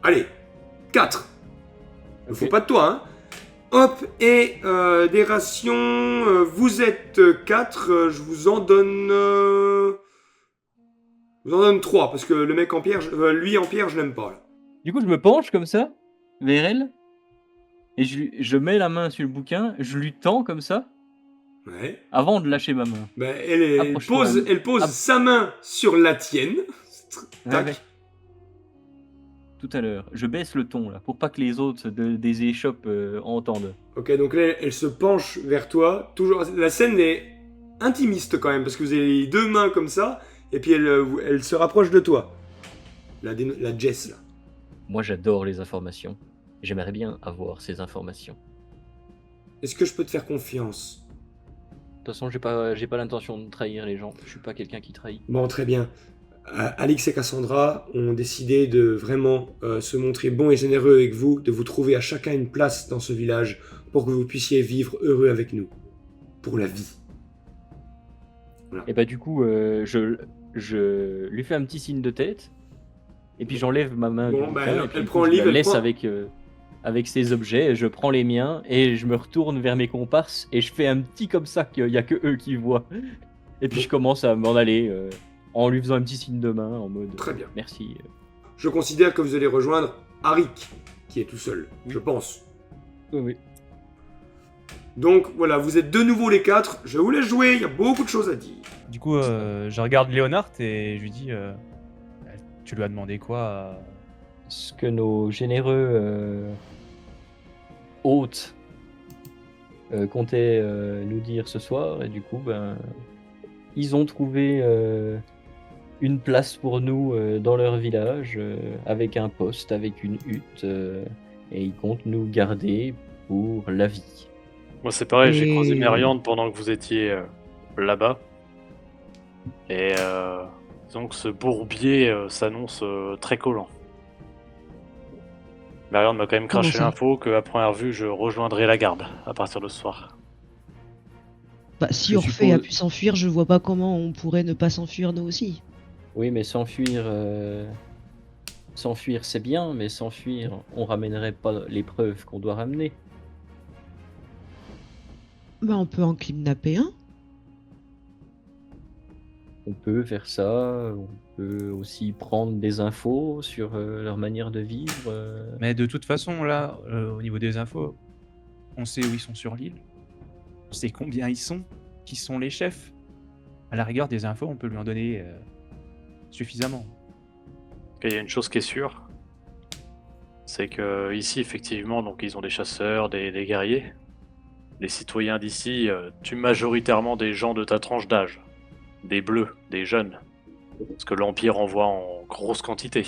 Allez, 4. Il ne faut Ok. pas de toi, hein. Hop, et des rations, vous êtes 4, je vous en donne... je vous en donne 3, parce que le mec en pierre, lui en pierre, je l'aime pas, là. Du coup, je me penche comme ça, vers elle, et je mets la main sur le bouquin, je lui tends comme ça, Ouais. avant de lâcher ma main. Ben, elle Approche-toi. pose App- sa main sur la tienne. Tac. Ouais. Tout à l'heure. Je baisse le ton, là, pour pas que les autres des échoppes entendent. Ok, donc là, elle se penche vers toi. Toujours, la scène est intimiste quand même, parce que vous avez les deux mains comme ça, et puis elle se rapproche de toi. La Jess, là. Moi, j'adore les informations. J'aimerais bien avoir ces informations. Est-ce que je peux te faire confiance? De toute façon, j'ai pas l'intention de trahir les gens. Je suis pas quelqu'un qui trahit. Bon, très bien. Alix et Cassandra ont décidé de vraiment se montrer bons et généreux avec vous, de vous trouver à chacun une place dans ce village pour que vous puissiez vivre heureux avec nous. Pour la vie. Et bah, du coup, je lui fais un petit signe de tête. Et puis, j'enlève ma main. Bon, du bah, bouquin, elle et puis, prend le je livre, la elle laisse prend- avec ses objets. Je prends les miens et je me retourne vers mes comparses. Et je fais un petit comme ça qu'il y a que eux qui voient. Et puis, je commence à m'en aller en lui faisant un petit signe de main en mode Très bien. merci. Je considère que vous allez rejoindre Arik, qui est tout seul, je pense. Oui. Donc voilà, vous êtes de nouveau les 4, je vous laisse jouer, il y a beaucoup de choses à dire. Du coup, je regarde Léonard et je lui dis tu lui as demandé quoi Ce que nos généreux hôtes comptaient nous dire ce soir, et du coup, ben, ils ont trouvé une place pour nous dans leur village, avec un poste, avec une hutte, et ils comptent nous garder pour la vie. Moi, c'est pareil, j'ai Et- croisé Mériande pendant que vous étiez là-bas. Et disons que ce bourbier s'annonce très collant. Mériande m'a quand même Comment craché ça l'info qu'à première vue, je rejoindrai la garde à partir de ce soir. Bah, si Je Orphée suppose- a pu s'enfuir, je vois pas comment on pourrait ne pas s'enfuir nous aussi. Oui, mais s'enfuir, c'est bien, mais s'enfuir, on ramènerait pas les preuves qu'on doit ramener. Bah, on peut en kidnapper un. On peut faire ça, on peut aussi prendre des infos sur leur manière de vivre. Mais de toute façon, là, au niveau des infos, on sait où ils sont sur l'île. On sait combien ils sont, qui sont les chefs. À la rigueur des infos, on peut lui en donner suffisamment. Et il y a une chose qui est sûre, c'est que ici, effectivement, donc ils ont des chasseurs, des guerriers. Les citoyens d'ici tuent majoritairement des gens de ta tranche d'âge. Des bleus, des jeunes. Parce que l'Empire envoie en grosse quantité.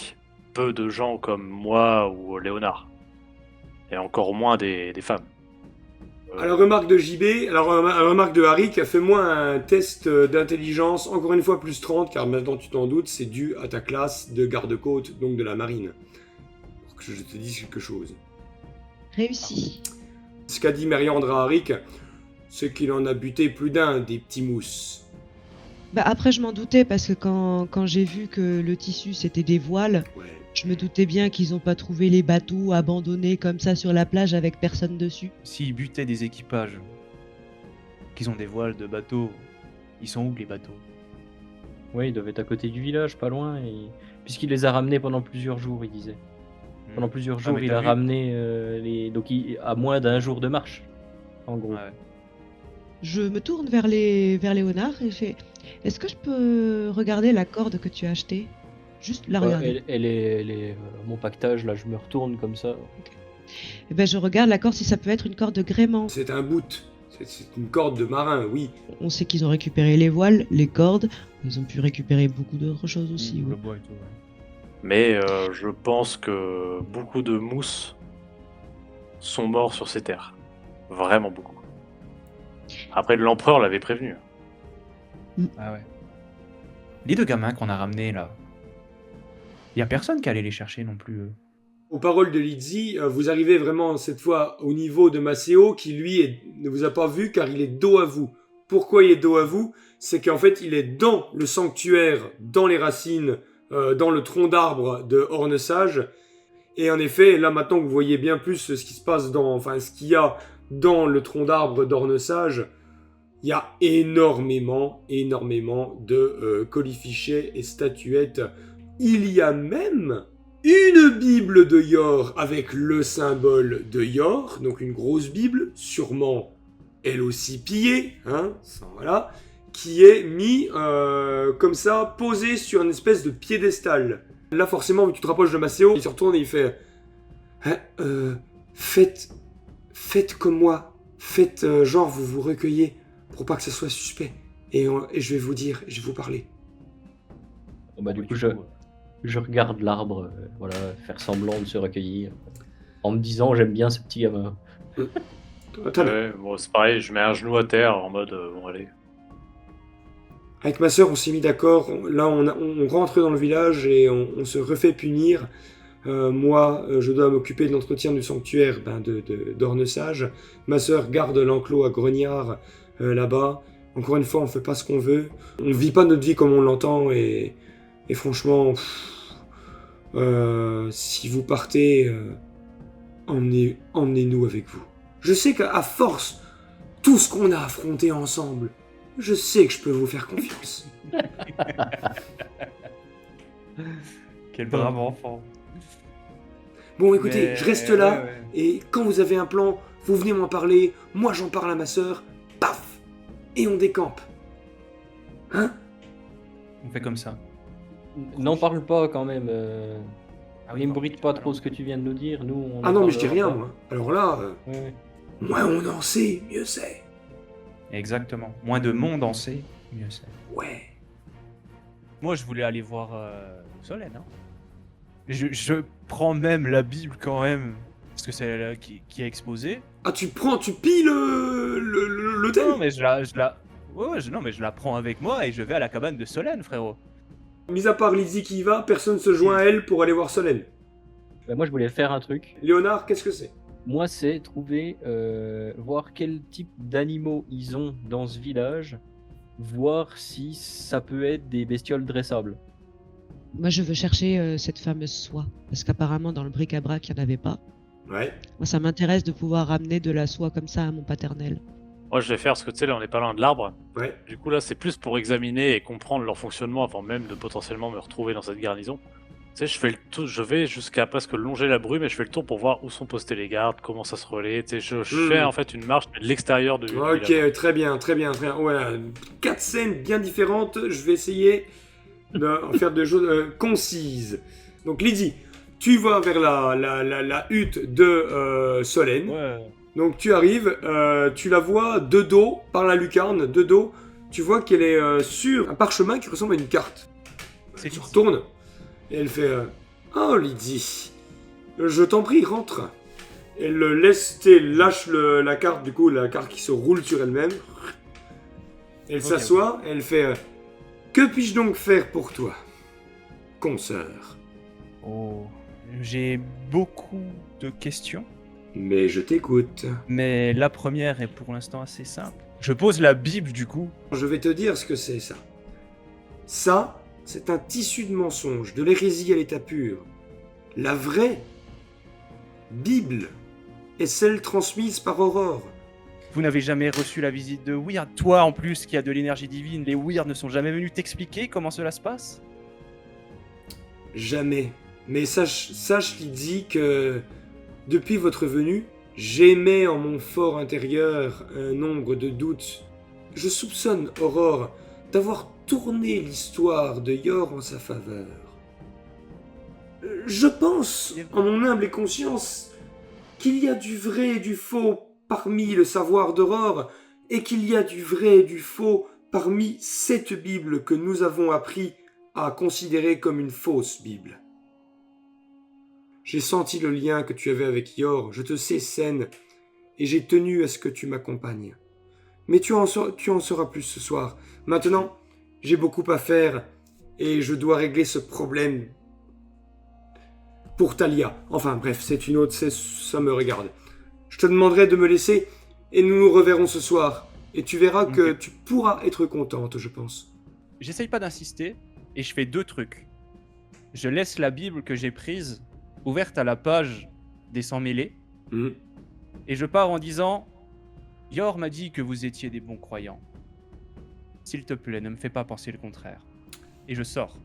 Peu de gens comme moi ou Léonard. Et encore moins des femmes. À la remarque de JB, à la remarque de Harry qui a fait moi un test d'intelligence, encore une fois plus 30, car maintenant tu t'en doutes, c'est dû à ta classe de garde-côte, donc de la marine. Pour que je te dise quelque chose. Réussi. Ce qu'a dit Mériandre à Harry, c'est qu'il en a buté plus d'un des petits mousses. Bah après, je m'en doutais parce que quand j'ai vu que le tissu c'était des voiles, Ouais. je me doutais bien qu'ils ont pas trouvé les bateaux abandonnés comme ça sur la plage avec personne dessus. S'ils butaient des équipages, qu'ils ont des voiles de bateaux, ils sont où les bateaux? Oui, ils devaient être à côté du village, pas loin. Puisqu'il les a ramenés pendant plusieurs jours, il disait. Pendant plusieurs jours, mais il t'as a vu ramené à moins d'1 jour de marche, en gros. Ouais. Je me tourne vers Léonard et je fais est-ce que je peux regarder la corde que tu as achetée? Juste la regarder. Elle est mon pactage, là, je me retourne comme ça. Eh ben, je regarde la corde si ça peut être une corde de gréement. C'est un boot. C'est une corde de marin, oui. On sait qu'ils ont récupéré les voiles, les cordes. Ils ont pu récupérer beaucoup d'autres choses aussi. Le Oui. bois et tout, ouais. Mais je pense que beaucoup de mousses sont morts sur ces terres. Vraiment beaucoup. Après, l'empereur l'avait prévenu. Ah ouais. Les 2 gamins qu'on a ramenés là, y a personne qui allait les chercher non plus. Aux paroles de Lizzie, vous arrivez vraiment cette fois au niveau de Maceo qui lui ne vous a pas vu car il est dos à vous. Pourquoi il est dos à vous? C'est qu'en fait il est dans le sanctuaire, dans les racines, dans le tronc d'arbre de Hornesage. Et en effet, là maintenant que vous voyez bien plus ce qui se passe ce qu'il y a dans le tronc d'arbre d'Hornesage, il y a énormément de colifichets et statuettes. Il y a même une Bible de Yor avec le symbole de Yor, donc une grosse Bible, sûrement elle aussi pillée, hein, voilà, qui est mis comme ça, posée sur une espèce de piédestal. Là forcément, vu que tu te rapproches de Maceo, il se retourne et il fait faites comme moi, faites genre vous vous recueillez pour pas que ça soit suspect, et je vais vous dire, je vais vous parler. Du coup, je regarde l'arbre, voilà, faire semblant de se recueillir, en me disant j'aime bien ce petit gamin. Ouais, bon, c'est pareil, je mets un genou à terre en mode bon, allez. Avec ma sœur, on s'est mis d'accord. Là, on rentre dans le village et on se refait punir. Moi, je dois m'occuper de l'entretien du sanctuaire d'Hornesage. Ma sœur garde l'enclos à Grognard là-bas. Encore une fois, on fait pas ce qu'on veut. On vit pas notre vie comme on l'entend et franchement, si vous partez, emmenez-nous avec vous. Je sais qu'à force, tout ce qu'on a affronté ensemble, je sais que je peux vous faire confiance. Quel brave enfant. Bon, écoutez, Mais- je reste là, ouais. et quand vous avez un plan, vous venez m'en parler, moi j'en parle à ma sœur, paf, et on décampe. Hein? On fait comme ça. N'en parle pas quand même. Ah oui, N'imbrite pas trop ce que tu viens de nous dire. Nous, on Ah en non, mais je dis parlera rien, pas. moi. Alors là, Ouais. moins on en sait, mieux c'est. Exactement. Moins de monde en sait, mieux c'est. Ouais. Moi, je voulais aller voir Solène. Hein. Je prends même la Bible quand même, parce que c'est elle qui a exposé. Ah, tu pilles l'hôtel? Non, mais je la... Ouais, non, mais je la prends avec moi et je vais à la cabane de Solène, frérot. Mis à part Lizzie qui y va, personne se joint à elle pour aller voir Solène. Moi, je voulais faire un truc. Léonard, qu'est-ce que c'est? Moi, c'est trouver, voir quel type d'animaux ils ont dans ce village, voir si ça peut être des bestioles dressables. Moi, je veux chercher cette fameuse soie. Parce qu'apparemment, dans le bric-à-brac, il n'y en avait pas. Ouais. Moi, ça m'intéresse de pouvoir ramener de la soie comme ça à mon paternel. Moi, je vais faire ce que tu sais, là, on est pas loin de l'arbre. Ouais. Du coup, là, c'est plus pour examiner et comprendre leur fonctionnement avant même de potentiellement me retrouver dans cette garnison. Tu sais, je fais le tour, je vais jusqu'à presque longer la brume et je fais le tour pour voir où sont postés les gardes, comment ça se relaie. Tu sais, je fais en fait une marche mais de l'extérieur du Ok, village. très bien. Ouais, 4 scènes bien différentes. Je vais essayer d'en faire des choses concises. Donc, Lydie, tu vas vers la hutte de Solène. Ouais. Donc, tu arrives, tu la vois de dos, par la lucarne, de dos. Tu vois qu'elle est sur un parchemin qui ressemble à une carte. C'est Tu Lydie. retournes et elle fait Oh, Lydie, je t'en prie, rentre. Elle le laisse, tu sais, lâche la carte, du coup, la carte qui se roule sur elle-même. Elle s'assoit, elle fait que puis-je donc faire pour toi, consoeur? Oh, j'ai beaucoup de questions, Mais je t'écoute. mais la première est pour l'instant assez simple. Je pose la Bible du coup. Je vais te dire ce que c'est, ça. Ça, c'est un tissu de mensonges, de l'hérésie à l'état pur. La vraie Bible est celle transmise par Aurore. Vous n'avez jamais reçu la visite de Weird. Toi en plus qui a de l'énergie divine, les Weird ne sont jamais venus t'expliquer comment cela se passe? Jamais. Mais sache Lydie, que depuis votre venue, j'émets en mon fort intérieur un nombre de doutes. Je soupçonne Aurore d'avoir tourné l'histoire de Yor en sa faveur. Je pense, en mon humble conscience, qu'il y a du vrai et du faux parmi le savoir d'Aurore, et qu'il y a du vrai et du faux parmi cette Bible que nous avons appris à considérer comme une fausse Bible. J'ai senti le lien que tu avais avec Yor, je te sais saine, et j'ai tenu à ce que tu m'accompagnes. Mais tu en sauras plus ce soir. Maintenant, j'ai beaucoup à faire, et je dois régler ce problème pour Talia. Enfin bref, c'est une autre, ça me regarde. Je te demanderai de me laisser, et nous nous reverrons ce soir. Et tu verras que tu pourras être contente, je pense. J'essaye pas d'insister, et je fais deux trucs. Je laisse la Bible que j'ai prise ouverte à la page des sans-mêlés, et je pars en disant « Yor m'a dit que vous étiez des bons croyants. S'il te plaît, ne me fais pas penser le contraire. » Et je sors.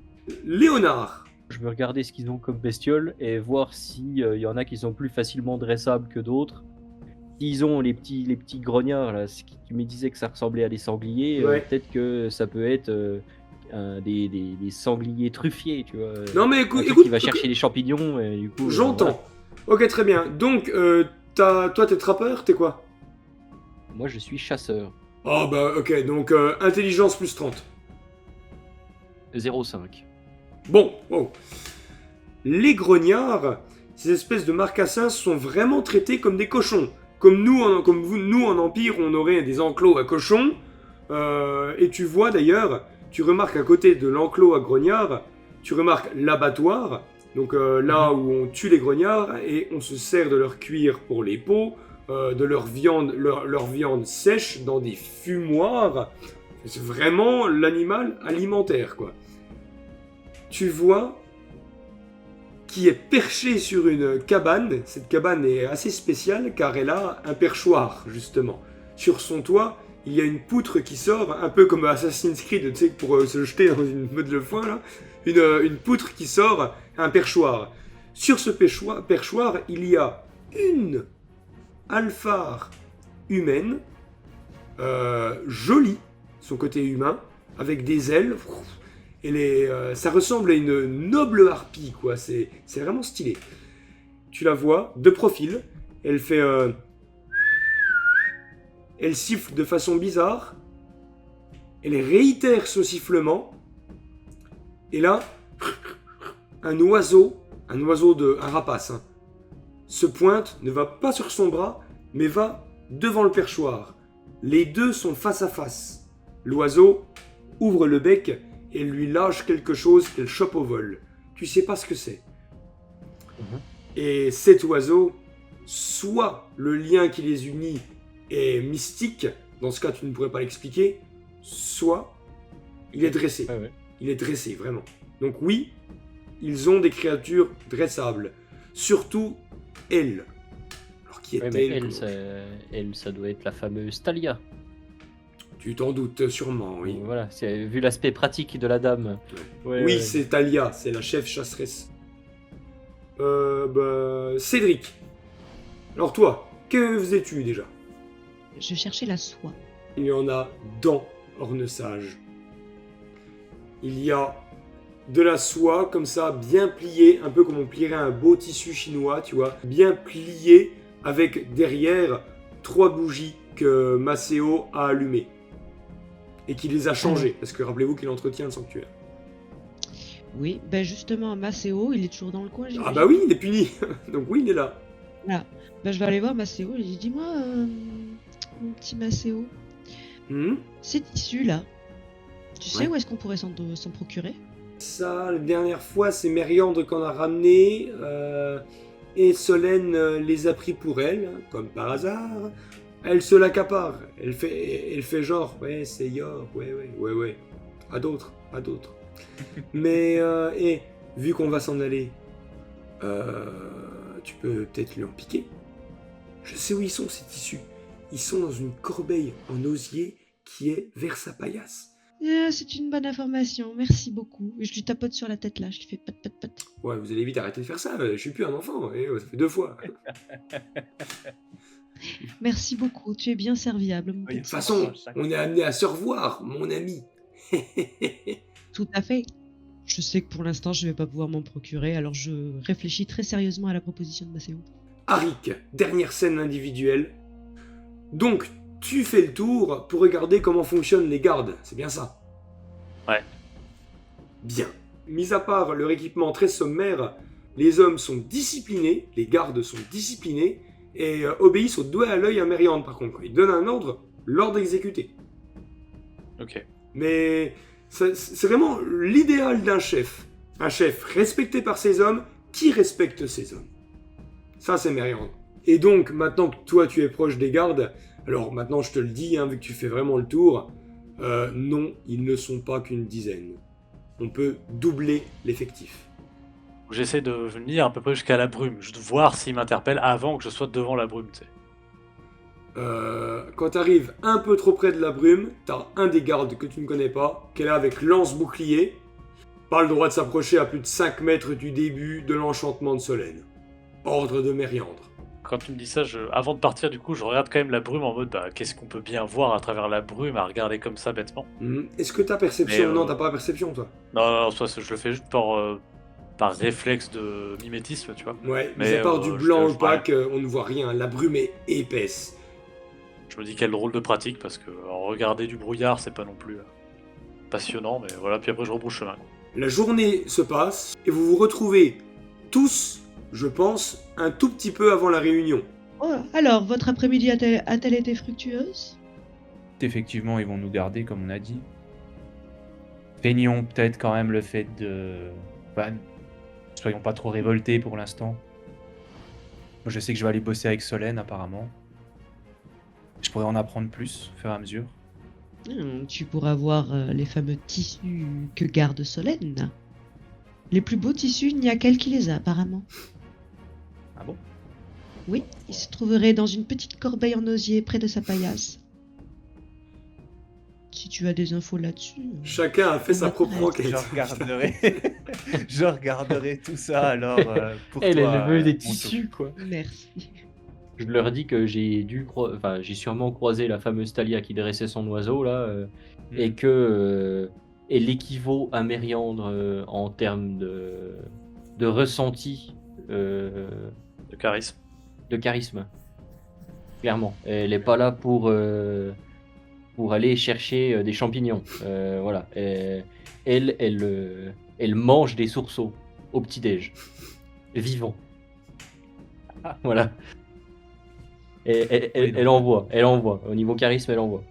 Léonard. Je veux regarder ce qu'ils ont comme bestioles et voir s'il y en a qui sont plus facilement dressables que d'autres. S'ils ont les petits grognards, là, tu me disais que ça ressemblait à des sangliers, Ouais. peut-être que ça peut être des sangliers truffiers, tu vois. Non mais Un truc écoute, qui va chercher les champignons et du coup... j'entends. Ok, très bien. Donc, toi, t'es trappeur, t'es quoi? Moi, je suis chasseur. Ah bah ok, donc intelligence plus 30. 0,5. Bon, wow. Les grognards, ces espèces de marcassins, sont vraiment traités comme des cochons. Comme nous en Empire, on aurait des enclos à cochons. Et tu vois d'ailleurs, tu remarques à côté de l'enclos à grognards, tu remarques l'abattoir. Donc là où on tue les grognards et on se sert de leur cuir pour les peaux, de leur viande sèche dans des fumoirs. C'est vraiment l'animal alimentaire, quoi. Tu vois qui est perché sur une cabane. Cette cabane est assez spéciale car elle a un perchoir, justement. Sur son toit, il y a une poutre qui sort, un peu comme Assassin's Creed, tu sais, pour se jeter dans une meute de foin, là. Une poutre qui sort, un perchoir. Sur ce perchoir, il y a une alphare humaine, jolie, son côté humain, avec des ailes. Ça ressemble à une noble harpie, quoi. C'est vraiment stylé. Tu la vois, de profil. Elle fait... Elle siffle de façon bizarre. Elle réitère ce sifflement. Et là, un oiseau un rapace, hein, se pointe, ne va pas sur son bras, mais va devant le perchoir. Les deux sont face à face. L'oiseau ouvre le bec et lui lâche quelque chose qu'elle chope au vol. Tu sais pas ce que c'est. Et cet oiseau, soit le lien qui les unit est mystique, dans ce cas tu ne pourrais pas l'expliquer, soit il est dressé. Ouais. Il est dressé, vraiment. Donc oui, ils ont des créatures dressables. Surtout elle. Alors qui Ouais, mais est-elle elle, ça doit être la fameuse Talia. Tu t'en doutes sûrement, oui. Voilà, vu l'aspect pratique de la dame. Ouais, Oui, ouais. c'est Talia, c'est la chef chasseresse. Cédric. Alors toi, que faisais-tu déjà? Je cherchais la soie. Il y en a dans Ornesage. Il y a de la soie, comme ça, bien pliée, un peu comme on plierait un beau tissu chinois, tu vois, bien plié, avec derrière 3 bougies que Maceo a allumées. Et qui les a changées, parce que rappelez-vous qu'il entretient le sanctuaire. Oui, ben justement, Maceo, il est toujours dans le coin, Ah j'imagine. bah oui, il est puni. Donc oui, il est là. Voilà. Bah, je vais aller voir Maceo. Je lui dis, dis-moi, mon petit Maceo, ces tissus-là, tu sais Ouais. où est-ce qu'on pourrait s'en procurer? Ça, la dernière fois, c'est Mériandre qu'on a ramené. Et Solène les a pris pour elle, comme par hasard. Elle se l'accapare. Elle fait genre, ouais, c'est Yor, ouais. À d'autres. Mais, et vu qu'on va s'en aller, tu peux peut-être lui en piquer. Je sais où ils sont, ces tissus. Ils sont dans une corbeille en osier qui est vers sa paillasse. Ah, c'est une bonne information, merci beaucoup. Et je lui tapote sur la tête là, je lui fais pat. Ouais, vous allez vite arrêter de faire ça. Je suis plus un enfant. Ça fait 2 fois. Merci beaucoup, tu es bien serviable, mon Oui, De petit. toute façon, on est amené à se revoir, mon ami. Tout à fait. Je sais que pour l'instant, je vais pas pouvoir m'en procurer, alors je réfléchis très sérieusement à la proposition de Maceo. Arik, dernière scène individuelle. Donc, tu fais le tour pour regarder comment fonctionnent les gardes, c'est bien ça? Ouais. Bien. Mis à part leur équipement très sommaire, les hommes sont disciplinés, les gardes sont disciplinés, et obéissent au doigt à l'œil à Mériandre par contre. Quand ils donnent un ordre, l'ordre exécuté. Ok. Mais c'est vraiment l'idéal d'un chef. Un chef respecté par ses hommes, qui respecte ses hommes. Ça, c'est Mériandre. Et donc, maintenant que toi, tu es proche des gardes, alors maintenant, je te le dis, vu que tu fais vraiment le tour, non, ils ne sont pas qu'une dizaine. On peut doubler l'effectif. J'essaie de venir à peu près jusqu'à la brume, de voir s'il m'interpelle avant que je sois devant la brume, tu sais. Quand tu arrives un peu trop près de la brume, t'as un des gardes que tu ne connais pas, qui est là avec lance-bouclier. Pas le droit de s'approcher à plus de 5 mètres du début de l'enchantement de Solène. Ordre de Mériandre. Quand tu me dis ça, avant de partir, du coup, je regarde quand même la brume en mode, qu'est-ce qu'on peut bien voir à travers la brume, à regarder comme ça bêtement. Est-ce que t'as perception? Mais, Non, t'as pas perception, toi. Non, ça, je le fais juste par réflexe de mimétisme, tu vois. Ouais, Mais, mis à part du je blanc vois opaque, on ne voit rien. La brume est épaisse. Je me dis quel drôle de pratique, parce que regarder du brouillard, c'est pas non plus passionnant, mais voilà, puis après je rebrouche chemin. La journée se passe, et vous vous retrouvez tous, je pense, un tout petit peu avant la réunion. Oh, alors, votre après-midi a-t-elle été fructueuse? Effectivement, ils vont nous garder, comme on a dit. Feignons peut-être quand même le fait de... soyons pas trop révoltés pour l'instant. Moi, je sais que je vais aller bosser avec Solène, apparemment. Je pourrais en apprendre plus, au fur et à mesure. Tu pourras voir les fameux tissus que garde Solène. Les plus beaux tissus, il n'y a qu'elle qui les a, apparemment. Ah bon? Oui, ils se trouveraient dans une petite corbeille en osier près de sa paillasse. Si tu as des infos là-dessus... Chacun a fait sa propre enquête. Je regarderai... je regarderai tout ça, alors, pour Elle toi, veut des Monto. tissus, quoi. Merci. Je leur dis que j'ai sûrement croisé la fameuse Thalia qui dressait son oiseau, là, et que elle équivaut à Mériandre en termes de ressenti, De charisme. de charisme. Clairement. Elle n'est pas là pour aller chercher des champignons. Voilà. Elle mange des sourceaux au petit-déj. Vivant. Voilà. Elle envoie. Au niveau charisme, elle envoie.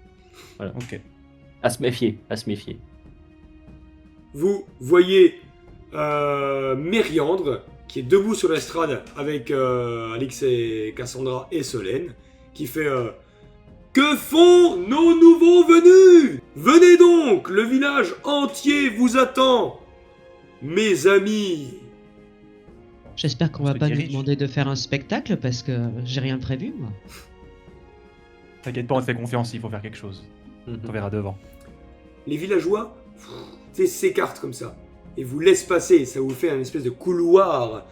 Voilà. Ok. À se méfier. Vous voyez Mériandre, qui est debout sur l'estrade avec Alix et Cassandra et Solène, qui fait que font nos nouveaux venus? Venez donc, le village entier vous attend, mes amis. J'espère qu'on On va se pas nous dirige. demander de faire un spectacle parce que j'ai rien prévu, moi. T'inquiète pas, on te fait confiance, il faut faire quelque chose. On verra devant. Les villageois s'écartent comme ça et vous laissent passer. Ça vous fait un espèce de couloir.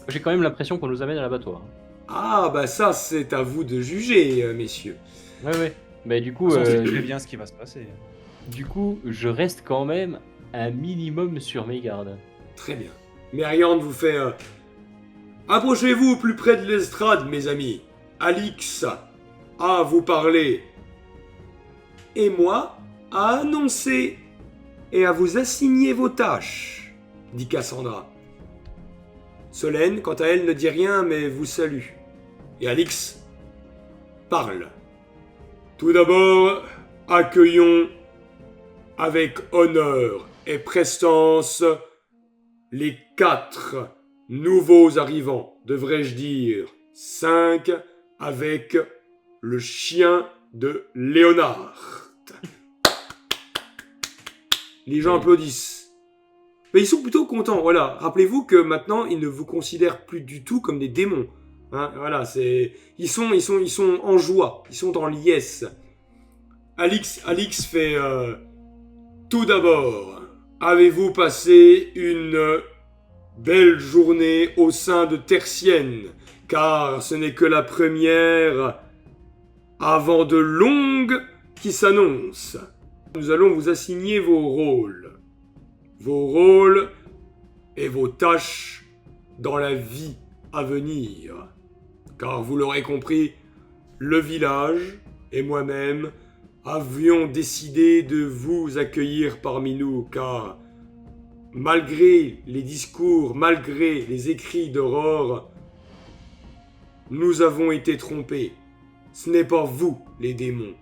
J'ai quand même l'impression qu'on nous amène à l'abattoir. Ah bah ça c'est à vous de juger, messieurs. Ouais. Mais du coup, On sait très bien ce qui va se passer. je reste quand même un minimum sur mes gardes. Très bien. Mériandre vous fait approchez-vous au plus près de l'estrade, mes amis. Alix à vous parler. Et moi à annoncer et à vous assigner vos tâches, dit Cassandra. Solène, quant à elle, ne dit rien mais vous salue. Et Alix parle. Tout d'abord, accueillons avec honneur et prestance les 4 nouveaux arrivants, devrais-je dire 5, avec le chien de Léonard. Les gens applaudissent. Mais ils sont plutôt contents, voilà. Rappelez-vous que maintenant, ils ne vous considèrent plus du tout comme des démons. Hein, voilà, ils sont en joie, ils sont en liesse. Alix fait... Tout d'abord, avez-vous passé une belle journée au sein de Tertienne, car ce n'est que la première avant de longues qui s'annoncent. Nous allons vous assigner vos rôles et vos tâches dans la vie à venir. Car vous l'aurez compris, le village et moi-même avions décidé de vous accueillir parmi nous, car malgré les discours, malgré les écrits d'Aurore, nous avons été trompés. Ce n'est pas vous, les démons.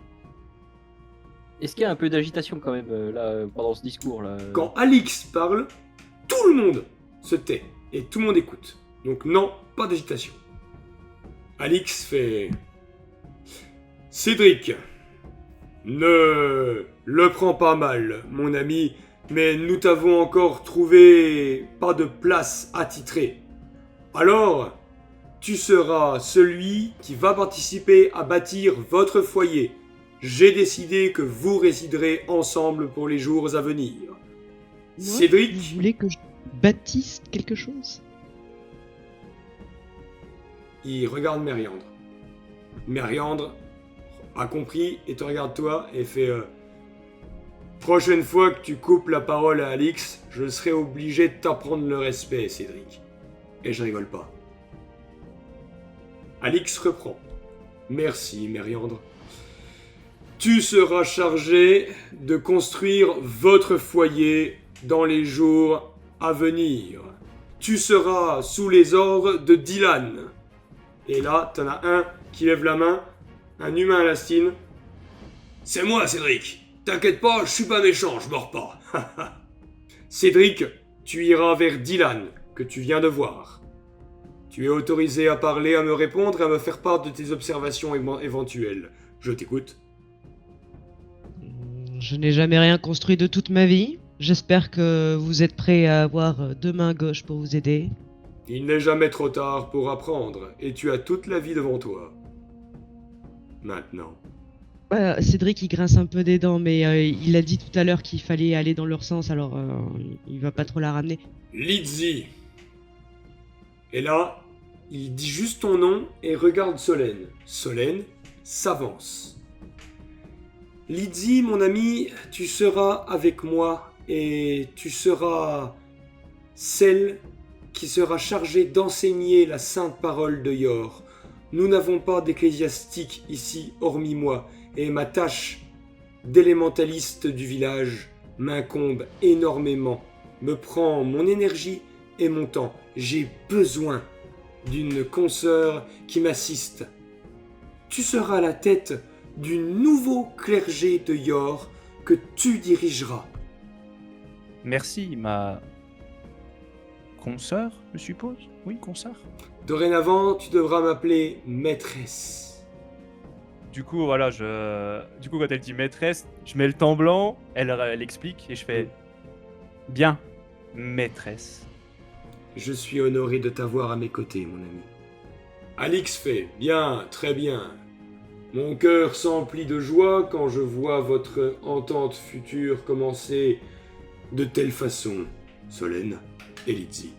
Est-ce qu'il y a un peu d'agitation quand même pendant ce discours là Quand Alix parle, tout le monde se tait et tout le monde écoute. Donc non, pas d'agitation. Alix fait... Cédric, ne le prends pas mal, mon ami, mais nous t'avons encore trouvé pas de place attitrée. Alors, tu seras celui qui va participer à bâtir votre foyer. J'ai décidé que vous résiderez ensemble pour les jours à venir. Moi, Cédric, vous voulez que je bâtisse quelque chose? il regarde Mériandre. Mériandre a compris et te regarde toi et fait prochaine fois que tu coupes la parole à Alix, je serai obligé de t'apprendre le respect, Cédric. Et je rigole pas. Alix reprend. Merci, Mériandre. Tu seras chargé de construire votre foyer dans les jours à venir. Tu seras sous les ordres de Dylan. Et là, t'en as un qui lève la main, un humain à Lastine. C'est moi, Cédric. T'inquiète pas, je suis pas méchant, je mords pas. Cédric, tu iras vers Dylan, que tu viens de voir. Tu es autorisé à parler, à me répondre et à me faire part de tes observations éventuelles. Je t'écoute. Je n'ai jamais rien construit de toute ma vie. J'espère que vous êtes prêts à avoir 2 mains gauches pour vous aider. Il n'est jamais trop tard pour apprendre, et tu as toute la vie devant toi. Maintenant. Cédric, il grince un peu des dents, mais il a dit tout à l'heure qu'il fallait aller dans leur sens, alors il va pas trop la ramener. Lizzie. Et là, il dit juste ton nom et regarde Solène. Solène s'avance. Lizzie, mon ami, tu seras avec moi et tu seras celle qui sera chargée d'enseigner la sainte parole de Yor. Nous n'avons pas d'ecclésiastique ici, hormis moi, et ma tâche d'élémentaliste du village m'incombe énormément, me prend mon énergie et mon temps. J'ai besoin d'une consoeur qui m'assiste. Tu seras à la tête du nouveau clergé de Yor que tu dirigeras. Merci, ma consoeur, je suppose. Oui, consoeur. Dorénavant, tu devras m'appeler maîtresse. Du coup, voilà, quand elle dit maîtresse, je mets le temps blanc, elle explique et je fais bien, maîtresse. Je suis honoré de t'avoir à mes côtés, mon ami. Alix fait bien, très bien. Mon cœur s'emplit de joie quand je vois votre entente future commencer de telle façon, Solène et Lizzie.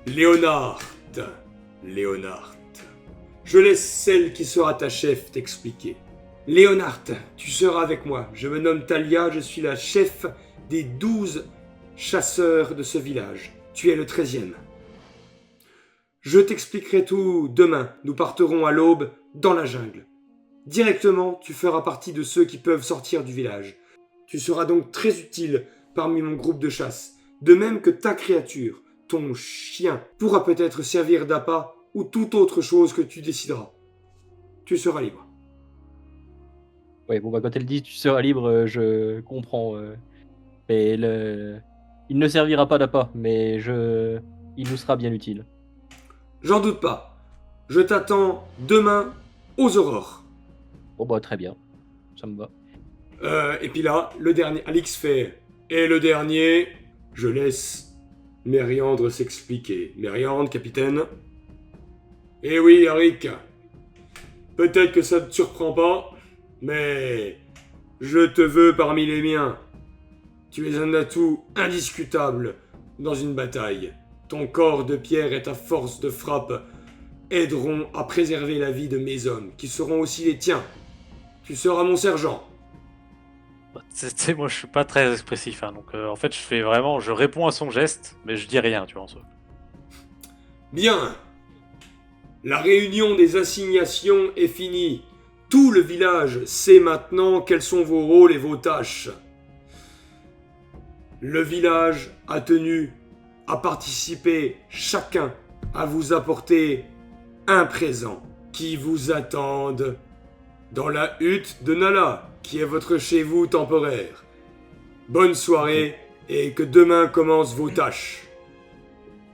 Léonard. Je laisse celle qui sera ta chef t'expliquer. Léonard, tu seras avec moi. Je me nomme Talia, je suis la chef des 12 chasseurs de ce village. Tu es le 13e. Je t'expliquerai tout demain. Nous partirons à l'aube dans la jungle. Directement, tu feras partie de ceux qui peuvent sortir du village. Tu seras donc très utile parmi mon groupe de chasse. De même que ta créature, ton chien, pourra peut-être servir d'appât ou toute autre chose que tu décideras. Tu seras libre. Ouais, bon, bah, quand elle dit tu seras libre, je comprends. Mais il ne servira pas d'appât, mais il nous sera bien utile. J'en doute pas. Je t'attends demain aux aurores. Bon, bah, très bien. Ça me va. Et puis là, le dernier, Alix fait. Et le dernier, je laisse Mériandre s'expliquer. Mériandre, capitaine. Eh oui, Arik. Peut-être que ça ne te surprend pas, mais je te veux parmi les miens. Tu es un atout indiscutable dans une bataille. Ton corps de pierre et ta force de frappe aideront à préserver la vie de mes hommes, qui seront aussi les tiens. Tu seras mon sergent. Tu sais, moi je suis pas très expressif, hein, donc en fait je réponds à son geste, mais je dis rien, tu vois, en soi. Bien. La réunion des assignations est finie. Tout le village sait maintenant quels sont vos rôles et vos tâches. Le village a tenu à participer chacun à vous apporter un présent qui vous attende dans la hutte de Nala, qui est votre chez-vous temporaire. Bonne soirée et que demain commencent vos tâches.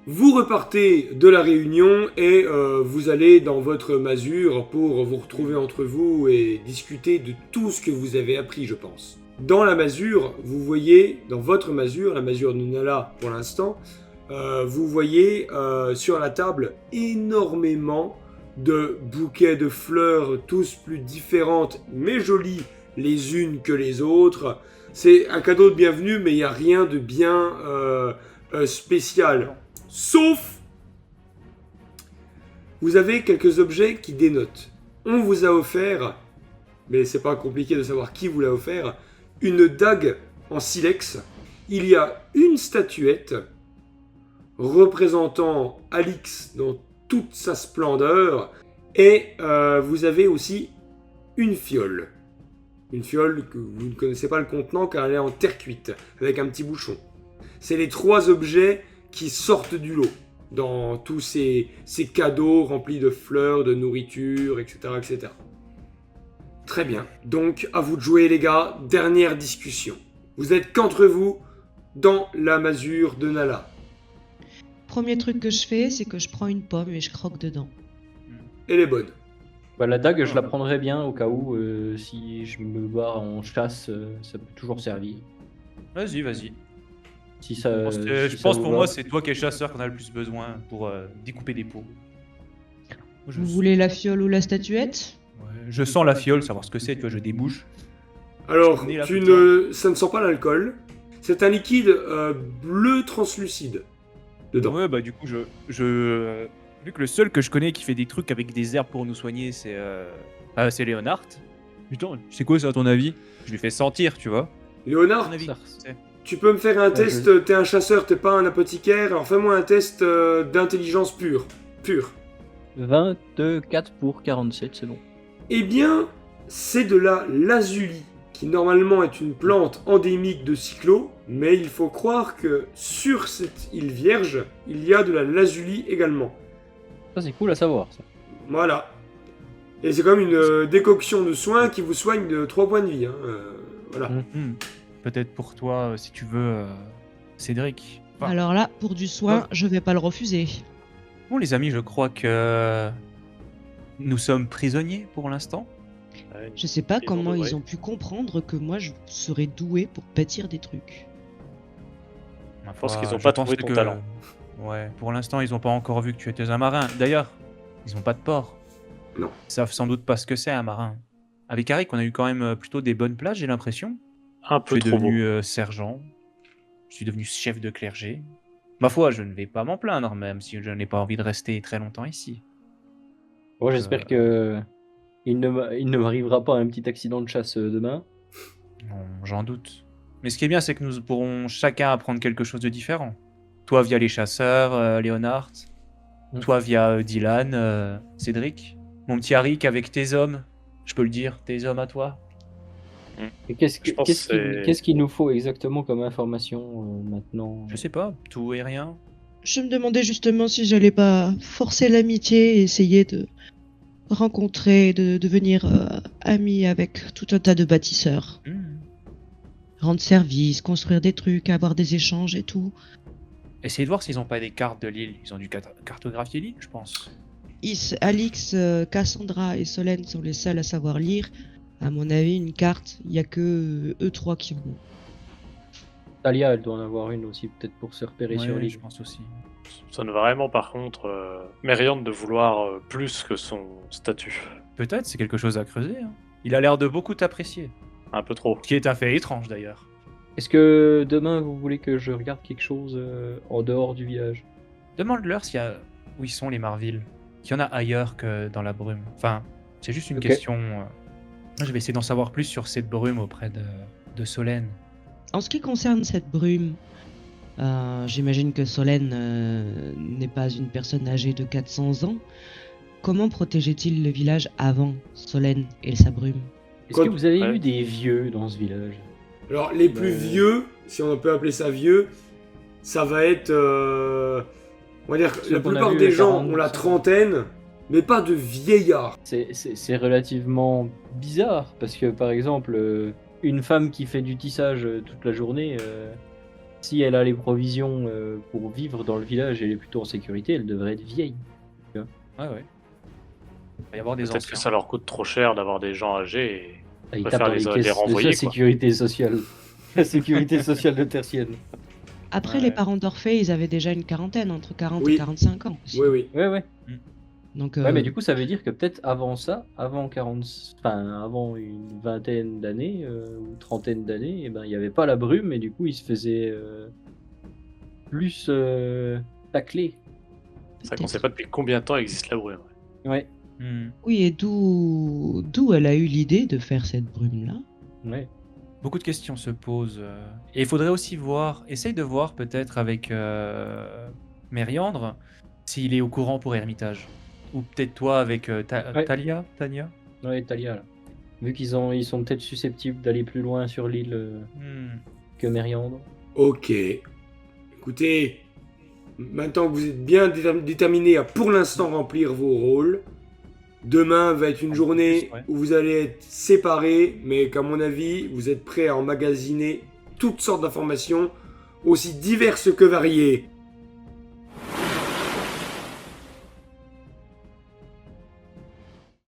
Vous repartez de la réunion et vous allez dans votre masure pour vous retrouver entre vous et discuter de tout ce que vous avez appris, je pense. Dans la masure, vous voyez, dans votre masure, la masure de Nala pour l'instant, vous voyez sur la table énormément de bouquets de fleurs, tous plus différentes mais jolies les unes que les autres. C'est un cadeau de bienvenue, mais il n'y a rien de bien spécial. Sauf, vous avez quelques objets qui dénotent. On vous a offert, mais c'est pas compliqué de savoir qui vous l'a offert, une dague en silex. Il y a une statuette représentant Alix dans toute sa splendeur, et vous avez aussi une fiole. Une fiole que vous ne connaissez pas le contenant car elle est en terre cuite, avec un petit bouchon. C'est les 3 objets qui sortent du lot dans tous ces cadeaux remplis de fleurs, de nourriture, etc., etc. Très bien. Donc, à vous de jouer, les gars. Dernière discussion. Vous êtes qu'entre vous dans la masure de Nala. Premier truc que je fais, c'est que je prends une pomme et je croque dedans. Elle est bonne. Bah, la dague, je la prendrais bien au cas où, si je me barre en chasse, ça peut toujours servir. Vas-y. Si ça, Je pense pour moi, c'est toi qui es chasseur qu'on a le plus besoin pour découper des peaux. Moi, Vous voulez la fiole ou la statuette? Ouais, je sens la fiole, savoir ce que c'est, tu vois, je débouche. Alors, Je connais la ça ne sent pas l'alcool. C'est un liquide bleu translucide dedans. Ouais, bah du coup, vu que le seul que je connais qui fait des trucs avec des herbes pour nous soigner, c'est Léonard. Putain, c'est quoi ça à ton avis? Je lui fais sentir, tu vois. Léonard, À ton avis, Ça- c'est- tu peux me faire un Ouais, test. T'es un chasseur, t'es pas un apothicaire. Alors fais-moi un test d'intelligence pure. 24 pour 47, c'est bon. Eh bien, c'est de la lazuli, qui normalement est une plante endémique de Cyclo, mais il faut croire que sur cette île vierge, il y a de la lazuli également. Ça, c'est cool à savoir, ça. Voilà. Et c'est comme une décoction de soins qui vous soigne de 3 points de vie. Hein. Voilà. Peut-être pour toi, si tu veux, Cédric. Enfin, Alors là, pour du soin, Ouais. je vais pas le refuser. bon, les amis, je crois que nous sommes prisonniers pour l'instant. Ouais, Je sais pas Ils comment ont ils devrait. ont pu comprendre que moi je serais doué pour bâtir des trucs. Ma pense foi, qu'ils ont je pas pense trouvé ton talent. Ouais, pour l'instant, ils ont pas encore vu que tu étais un marin. D'ailleurs, ils ont pas de port. Non. Ils savent sans doute pas ce que c'est un marin. Avec Arik, on a eu quand même plutôt des bonnes plages, j'ai l'impression. Un Je peu suis trop beau. devenu sergent. Je suis devenu chef de clergé. Ma foi, je ne vais pas m'en plaindre, même si je n'ai pas envie de rester très longtemps ici. Bon, j'espère que il ne m'arrivera pas un petit accident de chasse demain. Bon, j'en doute. Mais ce qui est bien, c'est que nous pourrons chacun apprendre quelque chose de différent. Toi via les chasseurs, Léonard. Toi via Dylan, Cédric. Mon petit Arik avec tes hommes. Je peux le dire, tes hommes à toi. Et qu'est-ce Je pense que c'est- qu'il nous faut exactement comme information maintenant? Je sais pas, tout et rien. Je me demandais justement si j'allais pas forcer l'amitié et essayer de rencontrer, de devenir ami avec tout un tas de bâtisseurs. Rendre service, construire des trucs, avoir des échanges et tout. Essayez de voir s'ils ont pas des cartes de l'île. Ils ont dû cartographier l'île, je pense. Alix, Cassandra et Solène sont les seuls à savoir lire. À mon avis, une carte, il y a que eux trois qui en ont. Talia, elle doit en avoir une aussi, peut-être pour se repérer sur Ouais, l'île. je pense aussi. Ça sonne vraiment par contre Mériande de vouloir plus que son statut. Peut-être, c'est quelque chose à creuser. Hein. Il a l'air de beaucoup t'apprécier. Un peu trop. Ce qui est un fait étrange d'ailleurs. Est-ce que demain vous voulez que je regarde quelque chose en dehors du village? Demande-leur s'il y a... où ils sont les Marvilles. Qu'il y en a ailleurs que dans la brume. Enfin, c'est juste une Ok. question. Moi, je vais essayer d'en savoir plus sur cette brume auprès de Solène. En ce qui concerne cette brume, j'imagine que Solène n'est pas une personne âgée de 400 ans. Comment protégeait-il le village avant Solène et sa brume? Est-ce Quoi- que vous avez Ouais. eu des vieux dans ce village? Alors, les plus vieux, si on peut appeler ça vieux, ça va être. On va dire que Ceux la qu'on a plupart vus des à gens 40, ont la ça. trentaine, mais pas de vieillards. C'est relativement bizarre, parce que par exemple, une femme qui fait du tissage toute la journée, si elle a les provisions pour vivre dans le village et elle est plutôt en sécurité, elle devrait être vieille. Ouais, ouais. Il va y avoir des Peut-être anciens. que ça leur coûte trop cher d'avoir des gens âgés. Et... Ah, il va tape faire dans les les caisses de renvoyer, sa quoi. sécurité sociale. La sécurité sociale de Tertienne. Après, Ouais. les parents d'Orphée, ils avaient déjà une quarantaine, entre 40 Oui. et 45 ans. aussi. Oui, oui. Ouais, ouais. Donc, Ouais, mais du coup, ça veut dire que peut-être avant ça, avant avant une vingtaine d'années ou trentaine d'années, eh ben, il n'y avait pas la brume et du coup, il se faisait plus tacler. C'est vrai qu'on sait pas depuis combien de temps existe la brume. Ouais, oui, et d'où elle a eu l'idée de faire cette brume-là? ouais. Beaucoup de questions se posent. Et il faudrait aussi voir, essaye de voir peut-être avec Mériandre s'il est au courant pour Hermitage. Ou peut-être toi avec Ouais. Tania. Ouais, Talia, là. Vu qu'ils ils sont peut-être susceptibles d'aller plus loin sur l'île que Mériandre. Ok. Écoutez, maintenant que vous êtes bien déterminés à pour l'instant remplir vos rôles, demain va être une journée ouais. où vous allez être séparés, mais qu'à mon avis, vous êtes prêts à emmagasiner toutes sortes d'informations, aussi diverses que variées.